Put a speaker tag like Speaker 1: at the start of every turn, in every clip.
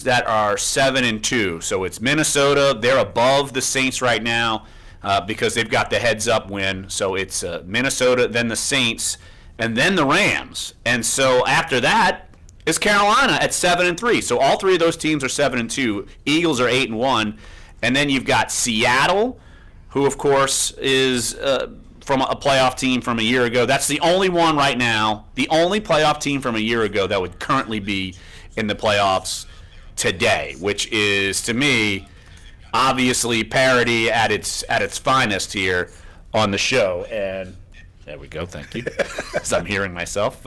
Speaker 1: that are 7-2. So it's Minnesota. They're above the Saints right now because they've got the heads-up win. So it's Minnesota, then the Saints, and then the Rams. And so after that is Carolina at 7-3. So all three of those teams are 7-2. Eagles are 8-1. And then you've got Seattle, who, of course, is from a playoff team from a year ago. That's the only one right now, the only playoff team from a year ago that would currently be in the playoffs today, which is, to me, obviously parity at its finest here on the show. And there we go. Thank you. As I'm hearing myself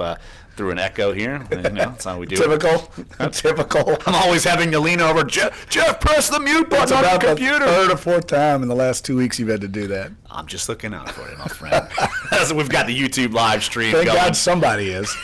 Speaker 1: through an echo here. That's how we do
Speaker 2: Typical.
Speaker 1: it.
Speaker 2: Typical.
Speaker 1: I'm always having to lean over. Jeff, press the mute button on the computer.
Speaker 2: That's about the third or fourth time in the last 2 weeks you've had to do that.
Speaker 1: I'm just looking out for it, my friend. We've got the YouTube live stream
Speaker 2: Thank
Speaker 1: going.
Speaker 2: God somebody is.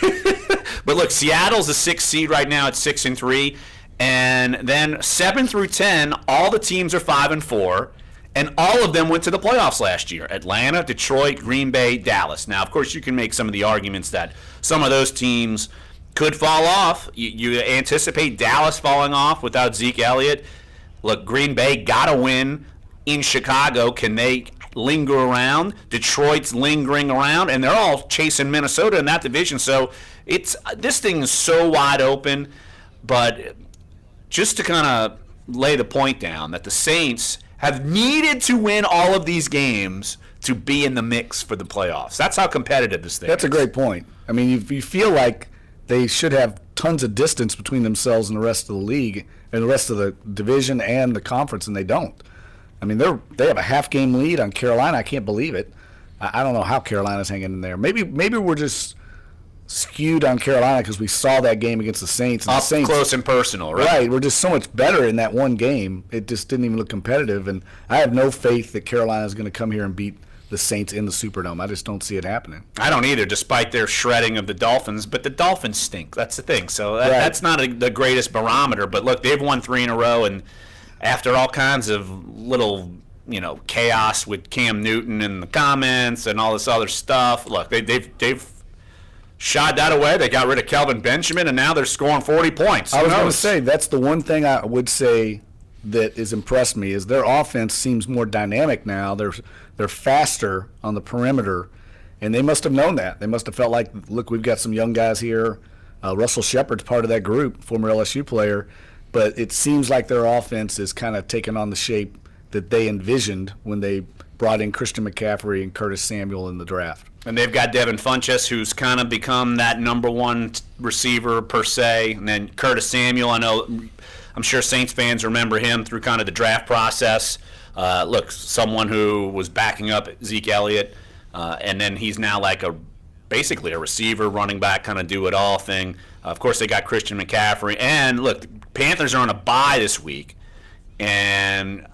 Speaker 1: But look, Seattle's the 6th seed right now at 6-3. And then 7 through 10, all the teams are 5-4. And all of them went to the playoffs last year. Atlanta, Detroit, Green Bay, Dallas. Now, of course, you can make some of the arguments that some of those teams could fall off. You anticipate Dallas falling off without Zeke Elliott. Look, Green Bay got to win in Chicago. Can they linger around? Detroit's lingering around, and they're all chasing Minnesota in that division. So this thing is so wide open. But just to kind of lay the point down that the Saints have needed to win all of these games to be in the mix for the playoffs. That's how competitive this thing is.
Speaker 2: That's a great point. I mean, you feel like they should have tons of distance between themselves and the rest of the league and the rest of the division and the conference, and they don't. I mean, they have a half-game lead on Carolina. I can't believe it. I don't know how Carolina's hanging in there. Maybe we're just skewed on Carolina because we saw that game against the Saints. And
Speaker 1: Up
Speaker 2: the Saints,
Speaker 1: close and personal, right?
Speaker 2: Right. We're just so much better in that one game. It just didn't even look competitive. And I have no faith that Carolina is going to come here and beat the Saints in the Superdome. I just don't see it happening.
Speaker 1: I don't either, despite their shredding of the Dolphins. But the Dolphins stink. That's the thing. So that's not the greatest barometer. But look, they've won 3 in a row, and after all kinds of little chaos with Cam Newton and the comments and all this other stuff, look, they've shot that away. They got rid of Kelvin Benjamin, and now they're scoring 40 points.
Speaker 2: I was going to say, that's the one thing I would say that has impressed me is their offense seems more dynamic now. They're faster on the perimeter, and they must have known that. They must have felt like, look, we've got some young guys here. Russell Shepard's part of that group, former LSU player, but it seems like their offense is kind of taking on the shape that they envisioned when they brought in Christian McCaffrey and Curtis Samuel in the draft.
Speaker 1: And they've got Devin Funchess, who's kind of become that number one receiver per se. And then Curtis Samuel, I'm sure Saints fans remember him through kind of the draft process. Look, someone who was backing up Zeke Elliott, and then he's now like basically a receiver, running back, kind of do-it-all thing. Of course, they got Christian McCaffrey. And look, the Panthers are on a bye this week, and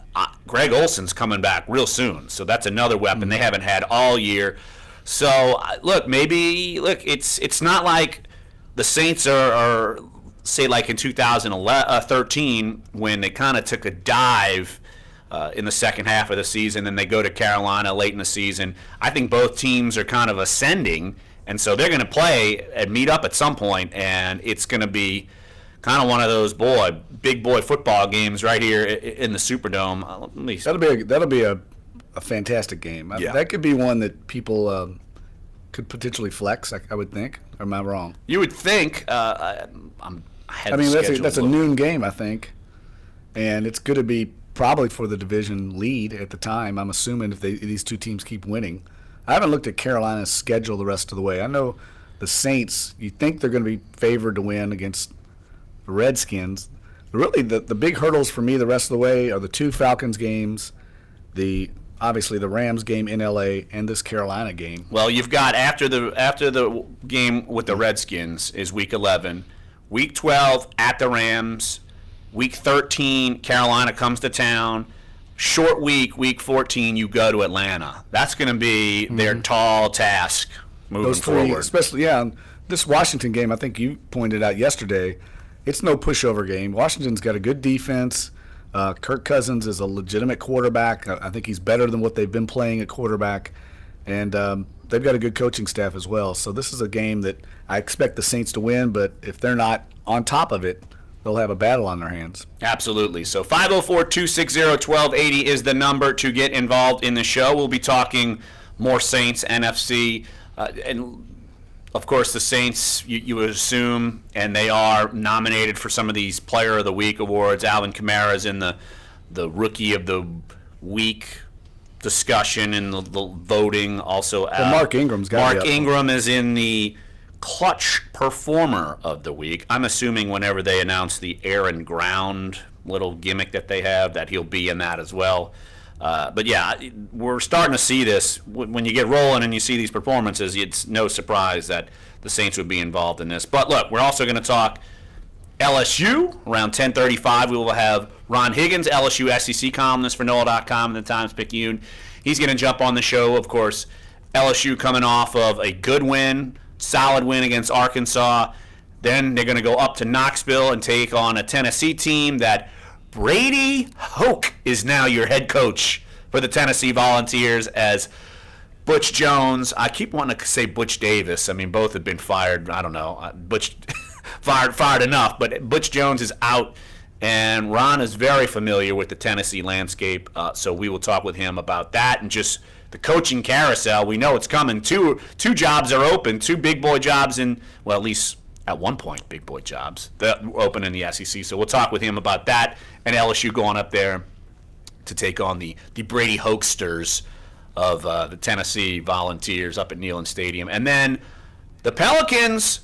Speaker 1: Greg Olson's coming back real soon. So that's another weapon they haven't had all year. So, look, it's not like the Saints are say, like in 2013 when they kind of took a dive in the second half of the season and they go to Carolina late in the season. I think both teams are kind of ascending, and so they're going to play and meet up at some point, and it's going to be kind of one of those big boy football games right here in the Superdome.
Speaker 2: That'll be a fantastic game.
Speaker 1: Yeah.
Speaker 2: That could be one that people could potentially flex, I would think. Or am I wrong?
Speaker 1: You would think. That's
Speaker 2: a noon game, I think. And it's going to be probably for the division lead at the time, I'm assuming, if these two teams keep winning. I haven't looked at Carolina's schedule the rest of the way. I know the Saints, you think they're going to be favored to win against the Redskins. Really, the big hurdles for me the rest of the way are the 2 Falcons games, obviously the Rams game in LA, and this Carolina game.
Speaker 1: Well, you've got after the game with the Redskins is Week 11, Week 12 at the Rams, Week 13 Carolina comes to town, short week, Week 14 you go to Atlanta. That's going to be their tall task moving forward.
Speaker 2: Especially this Washington game. I think you pointed out yesterday. It's no pushover game. Washington's got a good defense. Kirk Cousins is a legitimate quarterback. I think he's better than what they've been playing at quarterback. And they've got a good coaching staff as well. So this is a game that I expect the Saints to win, but if they're not on top of it, they'll have a battle on their hands.
Speaker 1: Absolutely. So 504-260-1280 is the number to get involved in the show. We'll be talking more Saints, NFC, and of course the Saints, you would assume, and they are nominated for some of these Player of the Week awards. Alvin Kamara's in the Rookie of the Week discussion and the voting. Also,
Speaker 2: Mark Ingram's got
Speaker 1: Mark Ingram is in the Clutch Performer of the Week. I'm assuming whenever they announce the air and ground little gimmick that they have, that he'll be in that as well. But yeah, we're starting to see this. When you get rolling and you see these performances, it's no surprise that the Saints would be involved in this. But look, we're also going to talk LSU. Around 10:35, we will have Ron Higgins, LSU SEC columnist for NOLA.com and the Times-Picayune. He's going to jump on the show. Of course, LSU coming off of a good win, solid win against Arkansas. Then they're going to go up to Knoxville and take on a Tennessee team that Brady Hoke is now your head coach for the Tennessee Volunteers, as Butch Jones, I keep wanting to say Butch Davis. I mean, both have been fired. I don't know. Butch fired enough, but Butch Jones is out, and Ron is very familiar with the Tennessee landscape, so we will talk with him about that and just the coaching carousel. We know it's coming. Two jobs are open, two big boy jobs in, well, at least at one point, big boy jobs that were open in the SEC. So we'll talk with him about that and LSU going up there to take on the Brady Hokesters of the Tennessee Volunteers up at Neyland Stadium. And then the Pelicans,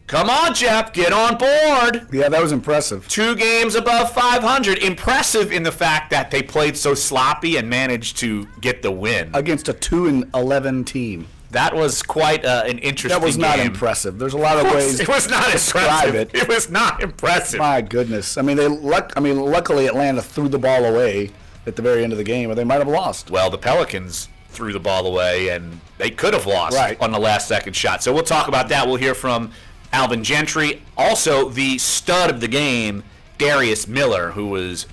Speaker 1: come on, Jeff, get on board.
Speaker 2: Yeah, that was impressive.
Speaker 1: 2 games above 500. Impressive in the fact that they played so sloppy and managed to get the win.
Speaker 2: Against a 2-11 team.
Speaker 1: That was quite an interesting game.
Speaker 2: That was not impressive. There's a lot of ways
Speaker 1: it was not
Speaker 2: to describe it.
Speaker 1: It was not impressive.
Speaker 2: My goodness. I mean, luckily Atlanta threw the ball away at the very end of the game, or they might have lost.
Speaker 1: Well, the Pelicans threw the ball away, and they could have lost on the last-second shot. So we'll talk about that. We'll hear from Alvin Gentry. Also, the stud of the game, Darius Miller, who was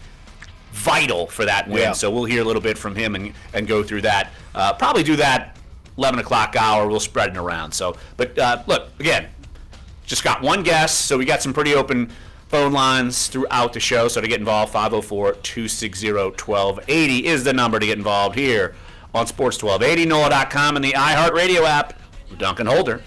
Speaker 1: vital for that win.
Speaker 2: Yeah.
Speaker 1: So we'll hear a little bit from him and go through that. Probably do that 11 o'clock hour. We'll spread it around. So, but look, again, just got one guest, so we got some pretty open phone lines throughout the show. So to get involved, 504-260-1280 is the number to get involved here on Sports 1280, NOLA.com, and the iHeartRadio app. Dunc and Holder.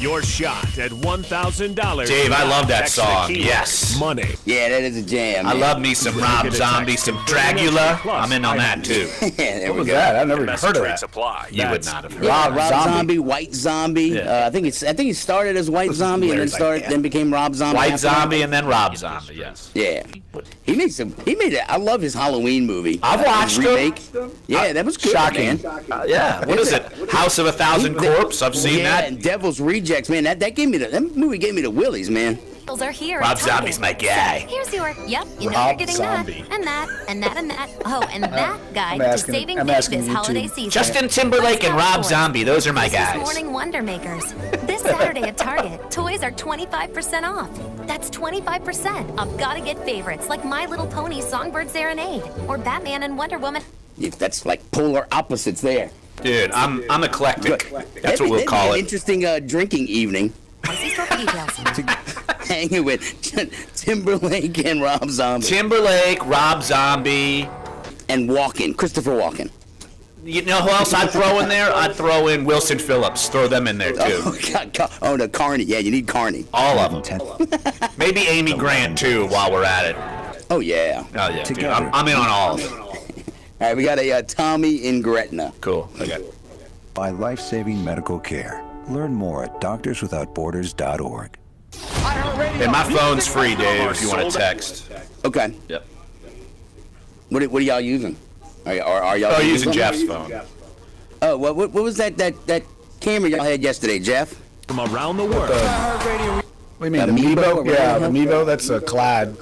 Speaker 3: Your shot at $1,000.
Speaker 1: Dave, I love that song. Yes.
Speaker 3: Money.
Speaker 4: Yeah, that is a jam.
Speaker 1: I love me some Rob Zombie, some Dragula. I'm in on that too.
Speaker 4: There
Speaker 2: What was that? I've never even heard of that.
Speaker 3: Supply.
Speaker 1: You would not have heard.
Speaker 4: Rob Zombie, White Zombie.
Speaker 1: Yeah.
Speaker 4: I think he started as White Zombie and then became Rob Zombie.
Speaker 1: White Zombie and then Rob Zombie. Yes.
Speaker 4: Yeah. He made it. I love his Halloween movie.
Speaker 1: I've watched
Speaker 4: remake.
Speaker 1: it.
Speaker 4: Yeah, that was good,
Speaker 2: Shocking.
Speaker 4: man.
Speaker 1: Yeah. What is it? House of a Thousand Corpses. I've seen that.
Speaker 4: And Devil's Rejects, man. That movie gave me the willies, man.
Speaker 5: Are here
Speaker 1: Rob Zombie's my guy.
Speaker 5: Here's your, yep, you know
Speaker 2: Rob
Speaker 5: you're getting
Speaker 2: Zombie.
Speaker 5: that, and that, and that, and that. Oh, and that guide to saving
Speaker 2: I'm
Speaker 5: big
Speaker 2: asking
Speaker 5: this
Speaker 2: you
Speaker 5: holiday
Speaker 2: too.
Speaker 5: season.
Speaker 1: Justin Timberlake and Rob Zombie. Those are my
Speaker 5: Christmas
Speaker 1: guys.
Speaker 5: Morning Wonder Makers. This Saturday at Target, toys are 25% off. That's 25% of gotta-get favorites like My Little Pony Songbird Serenade or Batman and Wonder Woman.
Speaker 4: Yeah, that's like polar opposites there.
Speaker 1: Dude, I'm eclectic. That's what we'll call
Speaker 4: An
Speaker 1: it.
Speaker 4: interesting drinking evening.
Speaker 5: See store for details.
Speaker 4: Hanging with Timberlake and Rob Zombie.
Speaker 1: Timberlake, Rob Zombie.
Speaker 4: And Christopher Walken.
Speaker 1: You know who else I'd throw in there? I'd throw in Wilson Phillips. Throw them in there, too.
Speaker 4: Oh, God. The Carney. Yeah, you need Carney.
Speaker 1: All of them. Maybe Amy Grant, too, while we're at it.
Speaker 4: Oh, yeah.
Speaker 1: Oh, yeah, dude. I'm in on all of them.
Speaker 4: All right, we got a Tommy in Gretna.
Speaker 1: Cool. Okay.
Speaker 6: By life-saving medical care. Learn more at doctorswithoutborders.org.
Speaker 1: And my phone's free, Dave, if you want to text.
Speaker 4: Okay.
Speaker 1: Yep.
Speaker 4: What are y'all using? Are y'all
Speaker 1: using Jeff's phone.
Speaker 4: Oh, what was that camera y'all had yesterday, Jeff?
Speaker 3: From around the world.
Speaker 2: What do you mean, the Mevo? Yeah, the Mevo, that's a Clad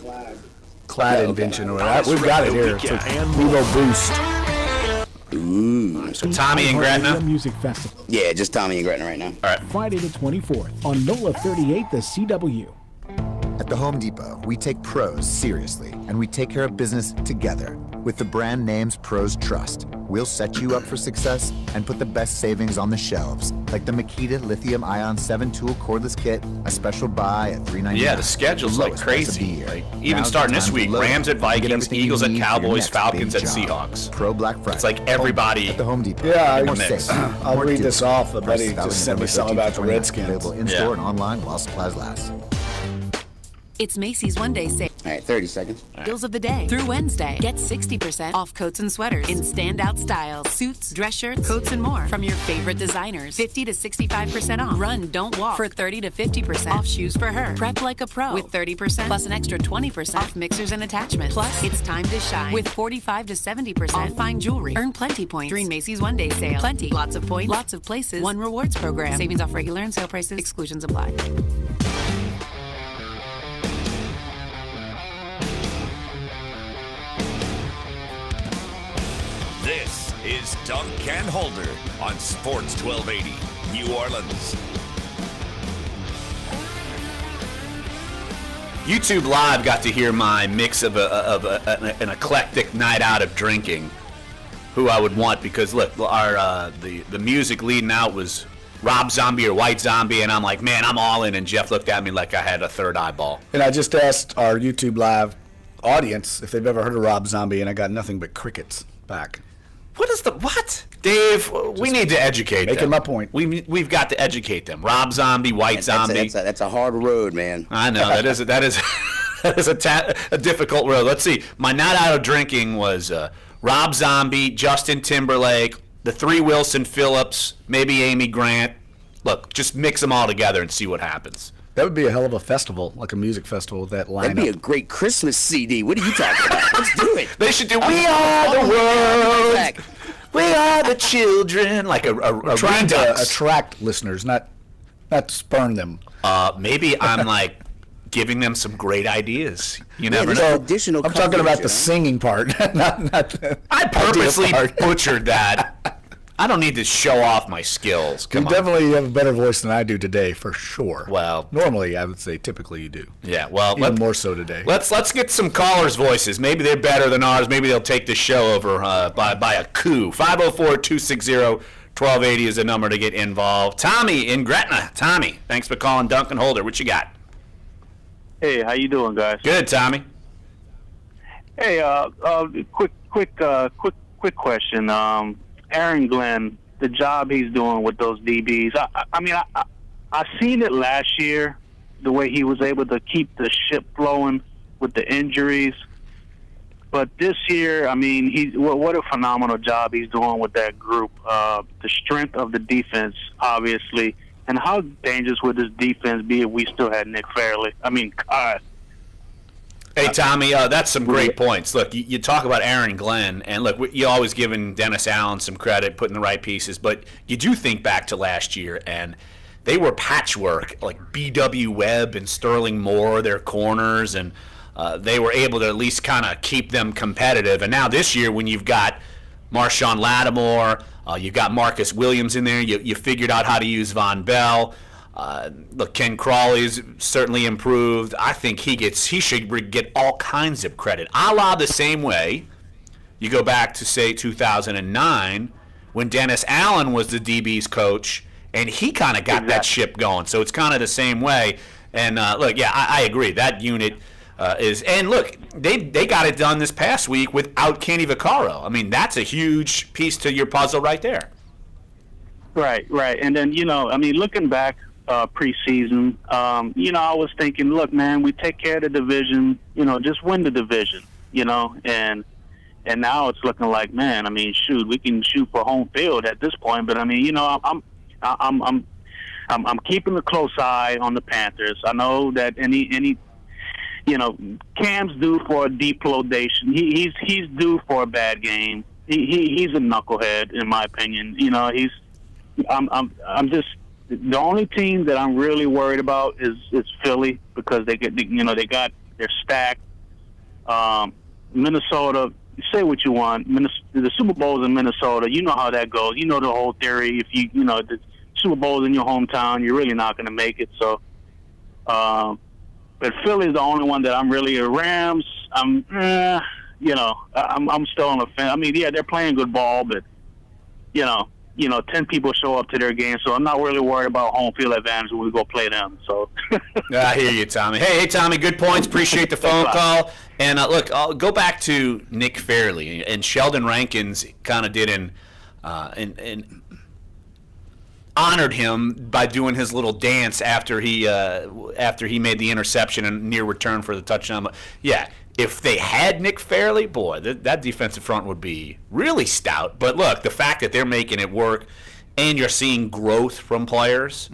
Speaker 2: invention. Or whatever. We've got it here. It's a Mevo Boost.
Speaker 4: Ooh.
Speaker 1: So Tommy and Gretna?
Speaker 7: Music Festival.
Speaker 4: Yeah, just Tommy and Gretna right now.
Speaker 1: All right.
Speaker 7: Friday the 24th on NOLA 38, the CW.
Speaker 8: At the Home Depot, we take pros seriously, and we take care of business together with the brand names pros trust. We'll set you up for success and put the best savings on the shelves, like the Makita Lithium-Ion 7-tool cordless kit, a special buy at $3.99.
Speaker 1: Yeah, the schedule's like crazy. Like, even starting this week, Rams at Vikings, Eagles at Cowboys, Falcons at Seahawks.
Speaker 8: Pro Black Friday.
Speaker 1: It's like everybody
Speaker 8: at the Home Depot.
Speaker 2: Yeah, I'll read this off. A buddy just sent me something about the Redskins.
Speaker 8: Available in-store and online while supplies last.
Speaker 9: It's Macy's One-Day Sale.
Speaker 4: All right, 30 seconds.
Speaker 9: Deals of the day through Wednesday. Get 60% off coats and sweaters in standout styles, suits, dress shirts, coats, and more from your favorite designers. 50 to 65% off. Run, don't walk for 30 to 50% off shoes for her. Prep like a pro with 30% plus an extra 20% off mixers and attachments. Plus, it's time to shine with 45 to 70% off fine jewelry. Earn plenty points during Macy's One-Day Sale. Plenty, lots of points, lots of places, one rewards program. Savings off regular and sale prices. Exclusions apply.
Speaker 3: This is Dunc and Holder on Sports 1280, New Orleans.
Speaker 1: YouTube Live got to hear my mix of an eclectic night out of drinking. Who I would want, because look, our the music leading out was Rob Zombie or White Zombie, and I'm like, man, I'm all in. And Jeff looked at me like I had a third eyeball.
Speaker 2: And I just asked our YouTube Live audience if they've ever heard of Rob Zombie, and I got nothing but crickets back.
Speaker 1: What? Dave, we need to educate them.
Speaker 2: Making my point.
Speaker 1: We've got to educate them. Rob Zombie, White Zombie.
Speaker 4: That's a hard road, man.
Speaker 1: I know, that is a difficult road. Let's see. My night out of drinking was Rob Zombie, Justin Timberlake, the three Wilson Phillips, maybe Amy Grant. Look, just mix them all together and see what happens.
Speaker 2: That would be a hell of a festival, like a music festival with that lineup.
Speaker 4: That'd be a great Christmas CD. What are you talking about? Let's do it.
Speaker 1: They should do We Are the World. We are the children. Like a
Speaker 2: trying to attract listeners, not spurn them.
Speaker 1: Maybe I'm like giving them some great ideas. You never
Speaker 4: know.
Speaker 1: Additional
Speaker 2: I'm talking about the singing part, not the
Speaker 1: I purposely butchered that. I don't need to show off my skills.
Speaker 2: You definitely have a better voice than I do today, for sure.
Speaker 1: Well,
Speaker 2: normally I would say typically you do.
Speaker 1: Yeah, well,
Speaker 2: even more so today.
Speaker 1: Let's get some callers' voices. Maybe they're better than ours. Maybe they'll take the show over by a coup. 504-260-1280 is the number to get involved. Tommy in Gretna. Tommy, thanks for calling Dunc and Holder. What you got?
Speaker 10: Hey, how you doing, guys?
Speaker 1: Good, Tommy.
Speaker 10: Hey, quick question. Aaron Glenn, the job he's doing with those DBs. I seen it last year, the way he was able to keep the ship flowing with the injuries. But this year, what a phenomenal job he's doing with that group. The strength of the defense, obviously, and how dangerous would this defense be if we still had Nick Fairley? God.
Speaker 1: Hey, Tommy, that's some great points. Look, you talk about Aaron Glenn, and look, you're always giving Dennis Allen some credit, putting the right pieces, but you do think back to last year, and they were patchwork, like B.W. Webb and Sterling Moore, their corners, and they were able to at least kind of keep them competitive. And now this year, when you've got Marshawn Lattimore, you've got Marcus Williams in there, you figured out how to use Von Bell. Look, Ken Crawley's certainly improved. I think he should get all kinds of credit. A la the same way you go back to, say, 2009 when Dennis Allen was the DB's coach, and he kind of got that ship going. So it's kind of the same way. And, look, yeah, I agree. That unit is – and, look, they got it done this past week without Kenny Vaccaro. That's a huge piece to your puzzle right there.
Speaker 10: Right. And then, looking back – preseason, I was thinking, look, man, we take care of the division, just win the division, and now it's looking like, man, shoot, we can shoot for home field at this point, but I'm keeping a close eye on the Panthers. I know that any Cam's due for a deploration. He's due for a bad game. He's a knucklehead, in my opinion. I'm just. The only team that I'm really worried about is Philly, because they're stacked. Minnesota, say what you want. The Super Bowl's in Minnesota. You know how that goes. You know the whole theory. If the Super Bowl's in your hometown, you're really not going to make it. So, but Philly's the only one that I'm really. Rams, I'm still on the fence. I mean, yeah, they're playing good ball, but 10 people show up to their game, so I'm not really worried about home field advantage when we go play them. So
Speaker 1: I hear you, Tommy. Hey, Tommy, good points. Appreciate the phone call. And look, I'll go back to Nick Fairley, and Sheldon Rankins kind of did and honored him by doing his little dance after he made the interception and near return for the touchdown. Yeah. If they had Nick Fairley, boy, that defensive front would be really stout. But look, the fact that they're making it work and you're seeing growth from players,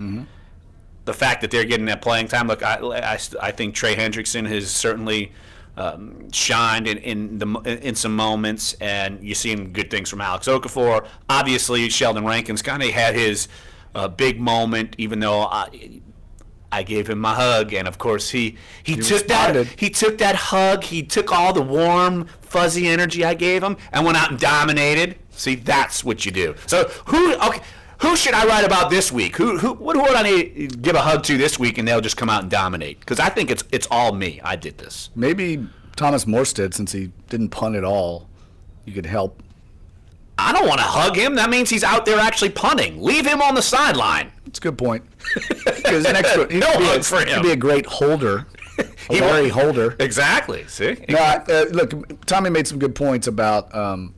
Speaker 1: the fact that they're getting that playing time. Look, I think Trey Hendrickson has certainly shined in some moments, and you're seeing good things from Alex Okafor. Obviously, Sheldon Rankins kind of had his big moment, even though I gave him my hug, and of course he took that hug. He took all the warm, fuzzy energy I gave him and went out and dominated. See, that's what you do. So who should I write about this week? What would I need to give a hug to this week, and they'll just come out and dominate? Because I think it's all me. I did this.
Speaker 2: Maybe Thomas Morstead, since he didn't punt at all, you could help.
Speaker 1: I don't want to hug him. That means he's out there actually punting. Leave him on the sideline.
Speaker 2: That's a good point. Because he'd be a great holder. Larry Holder.
Speaker 1: Exactly. See?
Speaker 2: No, look, Tommy made some good points about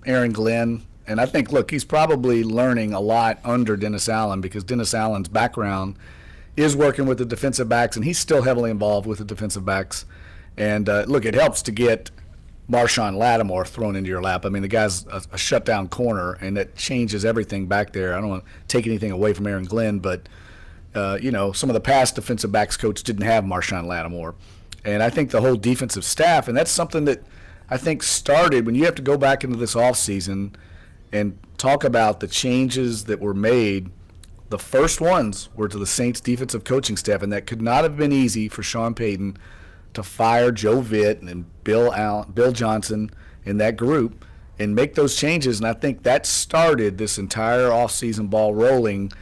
Speaker 2: Aaron Glenn. And I think, look, he's probably learning a lot under Dennis Allen, because Dennis Allen's background is working with the defensive backs, and he's still heavily involved with the defensive backs. And, look, it helps to get Marshawn Lattimore thrown into your lap. I mean, the guy's a shutdown corner, and that changes everything back there. I don't want to take anything away from Aaron Glenn, but, some of the past defensive backs coach didn't have Marshawn Lattimore. And I think the whole defensive staff, and that's something that I think started when you have to go back into this offseason and talk about the changes that were made. The first ones were to the Saints defensive coaching staff, and that could not have been easy for Sean Payton to fire Joe Vitt and Bill Johnson and that group and make those changes. And I think that started this entire offseason ball rolling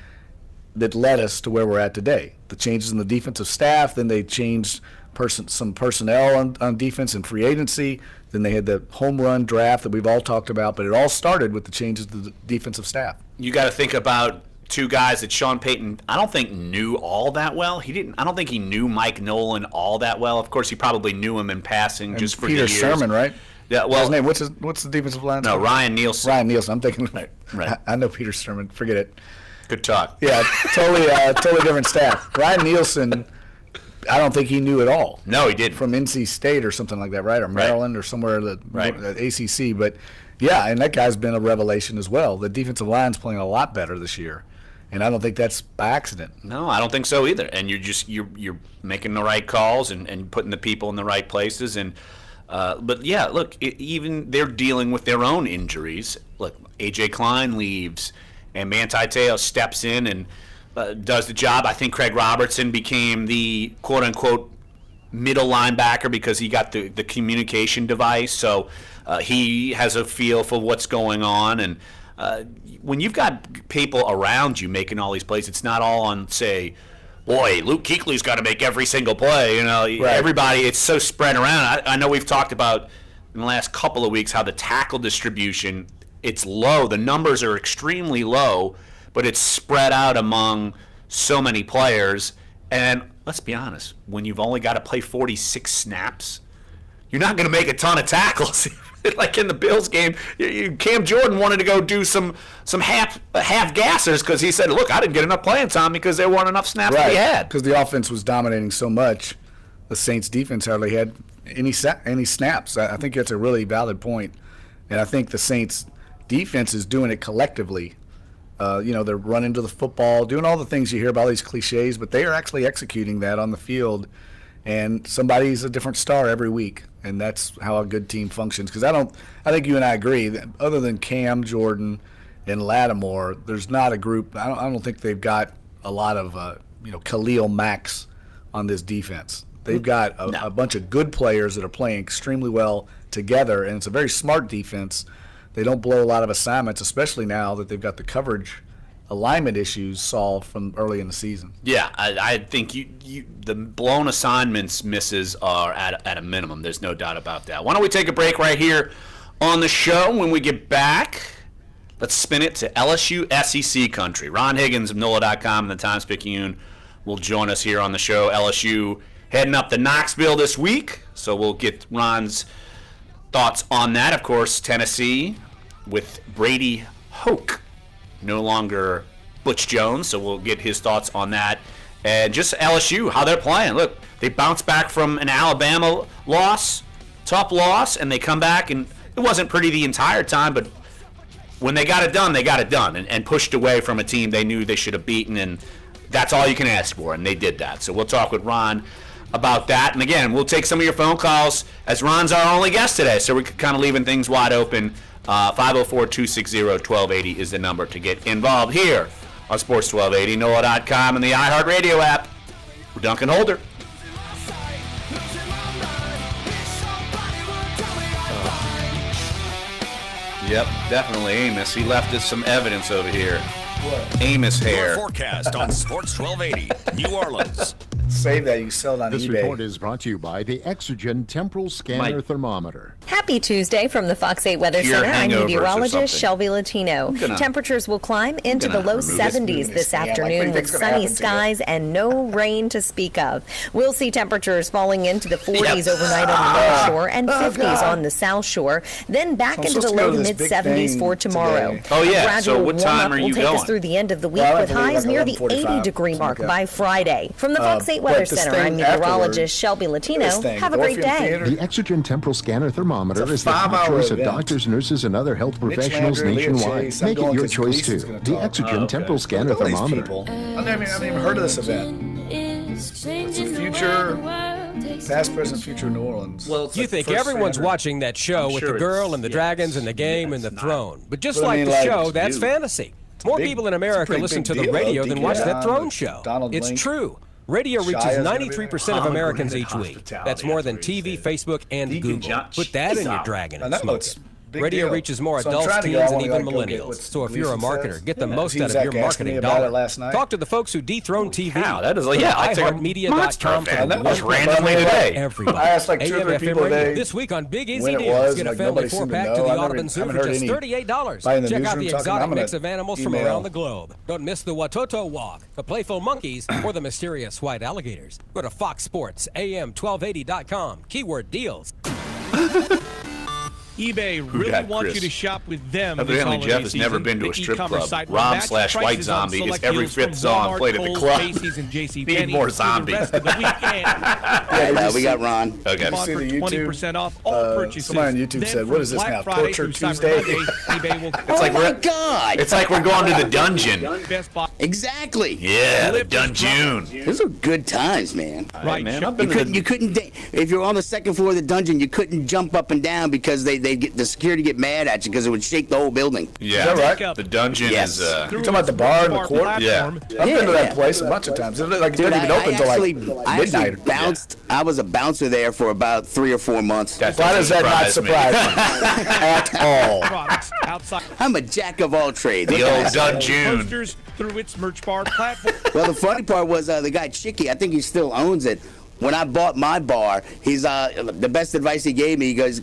Speaker 2: that led us to where we're at today. The changes in the defensive staff, then they changed some personnel on defense and free agency. Then they had the home run draft that we've all talked about, but it all started with the changes to the defensive staff.
Speaker 1: You got to think about two guys that Sean Payton, I don't think, knew all that well. I don't think he knew Mike Nolan all that well. Of course, he probably knew him in passing
Speaker 2: and
Speaker 1: just for
Speaker 2: Peter
Speaker 1: the years.
Speaker 2: Sherman, right?
Speaker 1: Yeah. Well,
Speaker 2: his name. What's the defensive line?
Speaker 1: No, Ryan Nielsen.
Speaker 2: Ryan Nielsen. I'm thinking.
Speaker 1: Right.
Speaker 2: I know Peter Sherman. Forget it.
Speaker 1: Good talk.
Speaker 2: Yeah, totally different staff. Ryan Nielsen, I don't think he knew at all.
Speaker 1: No, he didn't.
Speaker 2: From NC State or something like that, right? Or Maryland or somewhere at ACC. But, yeah, and that guy's been a revelation as well. The defensive line's playing a lot better this year. And I don't think that's by accident.
Speaker 1: No, I don't think so either. And you're making the right calls and putting the people in the right places. And but yeah, look, even they're dealing with their own injuries. Look, A.J. Klein leaves, and Manti Te'o steps in and does the job. I think Craig Robertson became the quote unquote middle linebacker because he got the communication device. So he has a feel for what's going on. And when you've got people around you making all these plays, it's not all on, say, boy, Luke Kuechly's got to make every single play. Everybody, it's so spread around. I know we've talked about in the last couple of weeks how the tackle distribution, it's low. The numbers are extremely low, but it's spread out among so many players. And let's be honest, when you've only got to play 46 snaps, you're not going to make a ton of tackles. Like in the Bills game, Cam Jordan wanted to go do some half gassers because he said, look, I didn't get enough playing time because there weren't enough snaps to be had.
Speaker 2: Because the offense was dominating so much, the Saints defense hardly had any snaps. I think that's a really valid point. And I think the Saints defense is doing it collectively. They're running to the football, doing all the things you hear about, all these cliches, but they are actually executing that on the field. And somebody's a different star every week, and that's how a good team functions. Because I think you and I agree that other than Cam Jordan and Lattimore, there's not a group. I don't think they've got a lot of Khalil Macks on this defense. They've got a bunch of good players that are playing extremely well together, and it's a very smart defense. They don't blow a lot of assignments, especially now that they've got the coverage alignment issues solved from early in the season.
Speaker 1: Yeah, I think the blown assignments misses are at a minimum. There's no doubt about that. Why don't we take a break right here on the show? When we get back, let's spin it to LSU SEC country. Ron Higgins of NOLA.com and the Times-Picayune will join us here on the show. LSU heading up to Knoxville this week, so we'll get Ron's thoughts on that. Of course, Tennessee with Brady Hoke, no longer Butch Jones, so we'll get his thoughts on that. And just LSU, how they're playing. Look, they bounced back from an Alabama loss, tough loss, and they come back, and it wasn't pretty the entire time, but when they got it done, and pushed away from a team they knew they should have beaten, and that's all you can ask for, and they did that. So we'll talk with Ron about that. And again, we'll take some of your phone calls, as Ron's our only guest today, so we're kind of leaving things wide open. 504-260-1280 is the number to get involved here on Sports 1280, NOLA.com, and the iHeartRadio app. We're Dunc and Holder. Yep, definitely Amos. He left us some evidence over here. What? Amos hair.
Speaker 3: Your forecast on Sports 1280, New Orleans.
Speaker 2: Save that, you sell it on eBay.
Speaker 11: This report is brought to you by the Exogen Temporal Scanner Thermometer.
Speaker 12: Happy Tuesday from the Fox 8 Weather Center. I'm meteorologist Shelby Latino. Temperatures will climb into the low 70s this afternoon with sunny skies and no rain to speak of. We'll see temperatures falling into the 40s overnight on the North Shore and 50s on the South Shore, then back into the low to mid 70s for tomorrow.
Speaker 1: Oh yeah, so what time are you
Speaker 12: going? Will take us through the end of the week with highs near the 80-degree mark by Friday. From the Fox 8 Weather Center, I'm meteorologist Shelby Latino. Have a great day.
Speaker 11: The Exogen Temporal Scanner Thermometer is the top choice of doctors, nurses, and other health professionals nationwide. Make it your choice, too. The Exogen Temporal Scanner Thermometer.
Speaker 2: I've never even heard of this event. It's the future, past, present, future New Orleans.
Speaker 13: Well, you think everyone's watching that show with the girl and the dragons and the game and the throne. But just like the show, that's fantasy. More people in America listen to the radio than watch that throne show. It's true. Radio reaches 93% of Americans each week. That's more than TV, Facebook, and Google. Put that in your dragon and smoke it. Radio reaches more adults, teens, and even millennials. So if you're a marketer, get the most out of your marketing dollar. Talk to the folks who dethrone TV.
Speaker 1: Wow, that is iHeartMedia.com for the just randomly today.
Speaker 2: I asked like 2 or 3 people today
Speaker 13: this week on Big Easy Deals. Get a family 4-pack to the Audubon Zoo for just $38. Check out the exotic mix of animals from around the globe. Don't miss the Watoto Walk, the playful monkeys, or the mysterious white alligators. Go to FoxSportsAM1280.com. Keyword deals.
Speaker 14: eBay really wants you to shop with them.
Speaker 1: Evidently, Jeff has never been to a strip club. Rom/White Zombie is every 5th song played at the club. Need more zombies.
Speaker 4: Yeah, we got Ron.
Speaker 1: Okay.
Speaker 2: You see the YouTube? 20% off all purchases. Somebody on YouTube said, "What is this now? Torture Tuesday?"
Speaker 1: It's like we're going to the dungeon.
Speaker 4: Exactly.
Speaker 1: Yeah, the dungeon.
Speaker 4: Those are good times, man.
Speaker 14: Right,
Speaker 1: man.
Speaker 4: You couldn't. If you're on the second floor of the dungeon, you couldn't jump up and down because the security get mad at you because it would shake the whole building.
Speaker 1: Yeah,
Speaker 2: is that right?
Speaker 1: The dungeon is.
Speaker 2: You're talking about the bar in the court?
Speaker 1: Yeah.
Speaker 2: I've been to that place a bunch of times. It doesn't even open until like midnight.
Speaker 4: I was a bouncer there for about 3 or 4 months.
Speaker 2: Why does that not surprise me at all?
Speaker 4: I'm a jack of all trades.
Speaker 1: The old dungeon.
Speaker 14: Posters through its merch bar platform.
Speaker 4: Well, the funny part was the guy Chicky. I think he still owns it. When I bought my bar, he's the best advice he gave me. He goes,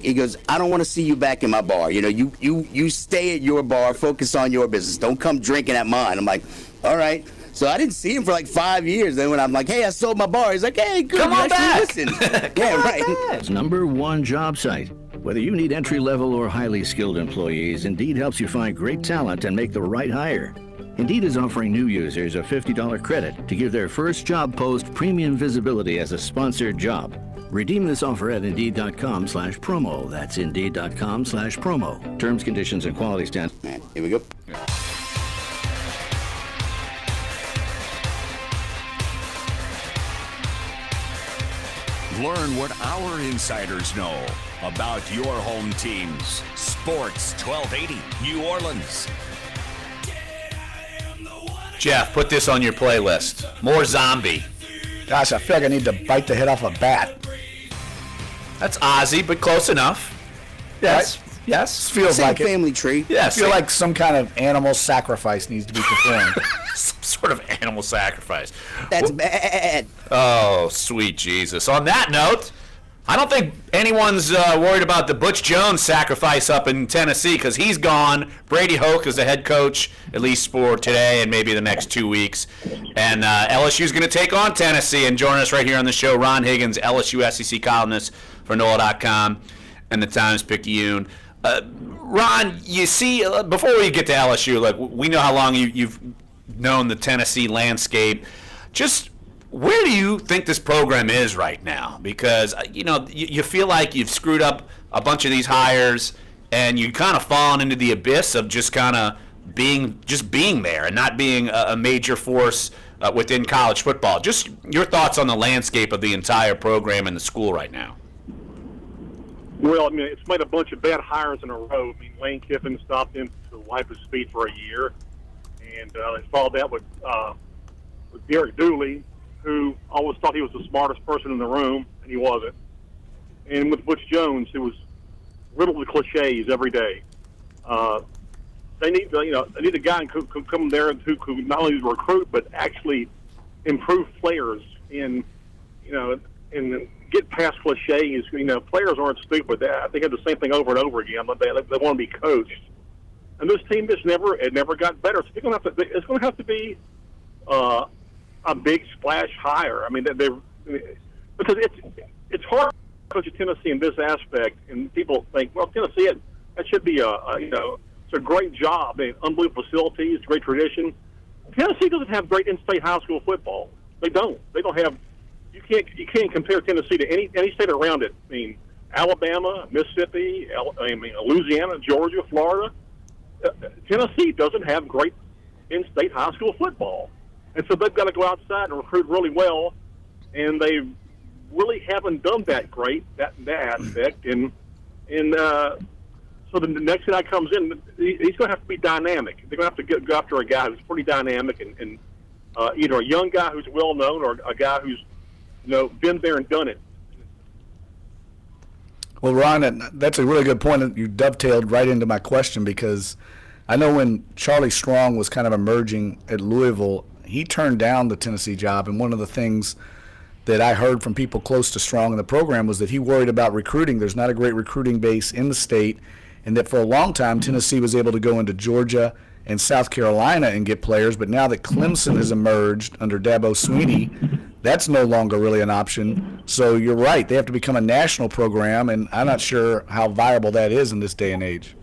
Speaker 4: I don't want to see you back in my bar. You know, you stay at your bar, focus on your business. Don't come drinking at mine. I'm like, all right. So I didn't see him for like 5 years. Then when I'm like, hey, I sold my bar, he's like, hey, good.
Speaker 1: Come on back.
Speaker 4: Listen. Yeah, right.
Speaker 15: It's #1 job site. Whether you need entry-level or highly skilled employees, Indeed helps you find great talent and make the right hire. Indeed is offering new users a $50 credit to give their first job post premium visibility as a sponsored job. Redeem this offer at Indeed.com/promo. That's Indeed.com/promo. Terms, conditions, and quality standards.
Speaker 4: Here we go.
Speaker 3: Learn what our insiders know about your home teams. Sports 1280, New Orleans.
Speaker 1: Jeff, put this on your playlist. More zombie.
Speaker 2: Gosh, I feel like I need to bite the head off a bat.
Speaker 1: That's Ozzy, but close enough. Yes.
Speaker 2: Yes, feels like it.
Speaker 4: Family tree.
Speaker 2: Yes, feel like some kind of animal sacrifice needs to be performed.
Speaker 1: Some sort of animal sacrifice.
Speaker 4: That's bad.
Speaker 1: Oh, sweet Jesus. On that note, I don't think anyone's worried about the Butch Jones sacrifice up in Tennessee because he's gone. Brady Hoke is the head coach, at least for today and maybe the next 2 weeks. And LSU's going to take on Tennessee. And join us right here on the show, Ron Higgins, LSU SEC columnist for NOLA.com and the Times-Picayune. Ron, you see, before we get to LSU, like we know how long you've known the Tennessee landscape. Just where do you think this program is right now? Because, you feel like you've screwed up a bunch of these hires and you kind of fallen into the abyss of just kind of being there and not being a major force within college football. Just your thoughts on the landscape of the entire program and the school right now.
Speaker 16: Well, it's made a bunch of bad hires in a row. Lane Kiffin stopped him to wipe his feet for a year. And they followed that with Derek Dooley, who always thought he was the smartest person in the room, and he wasn't. And with Butch Jones, who was riddled with cliches every day. They need a guy who can come there who could not only recruit but actually improve players and get past cliches. Players aren't stupid. They have the same thing over and over again. They want to be coached, and this team just never got better. So it's going to have to be a big splash hire. Because it's hard to coach at Tennessee in this aspect, and people think, well, Tennessee, that should be it's a great job, unbelievable facilities, great tradition. Tennessee doesn't have great in-state high school football. They don't. They don't have. You can't compare Tennessee to any state around it. Alabama, Mississippi, Louisiana, Georgia, Florida. Tennessee doesn't have great in-state high school football. And so they've got to go outside and recruit really well, and they really haven't done that great, that aspect. And so the next guy comes in, he's going to have to be dynamic. They're going to have to go after a guy who's pretty dynamic and either a young guy who's well-known or a guy who's been there and done it.
Speaker 2: Well, Ron, that's a really good point that you dovetailed right into my question, because I know when Charlie Strong was kind of emerging at Louisville, he turned down the Tennessee job, and one of the things that I heard from people close to Strong in the program was that he worried about recruiting. There's not a great recruiting base in the state, and that for a long time Tennessee was able to go into Georgia and South Carolina and get players, but now that Clemson has emerged under Dabo Swinney, that's no longer really an option. So you're right, they have to become a national program, and I'm not sure how viable that is in this day and age.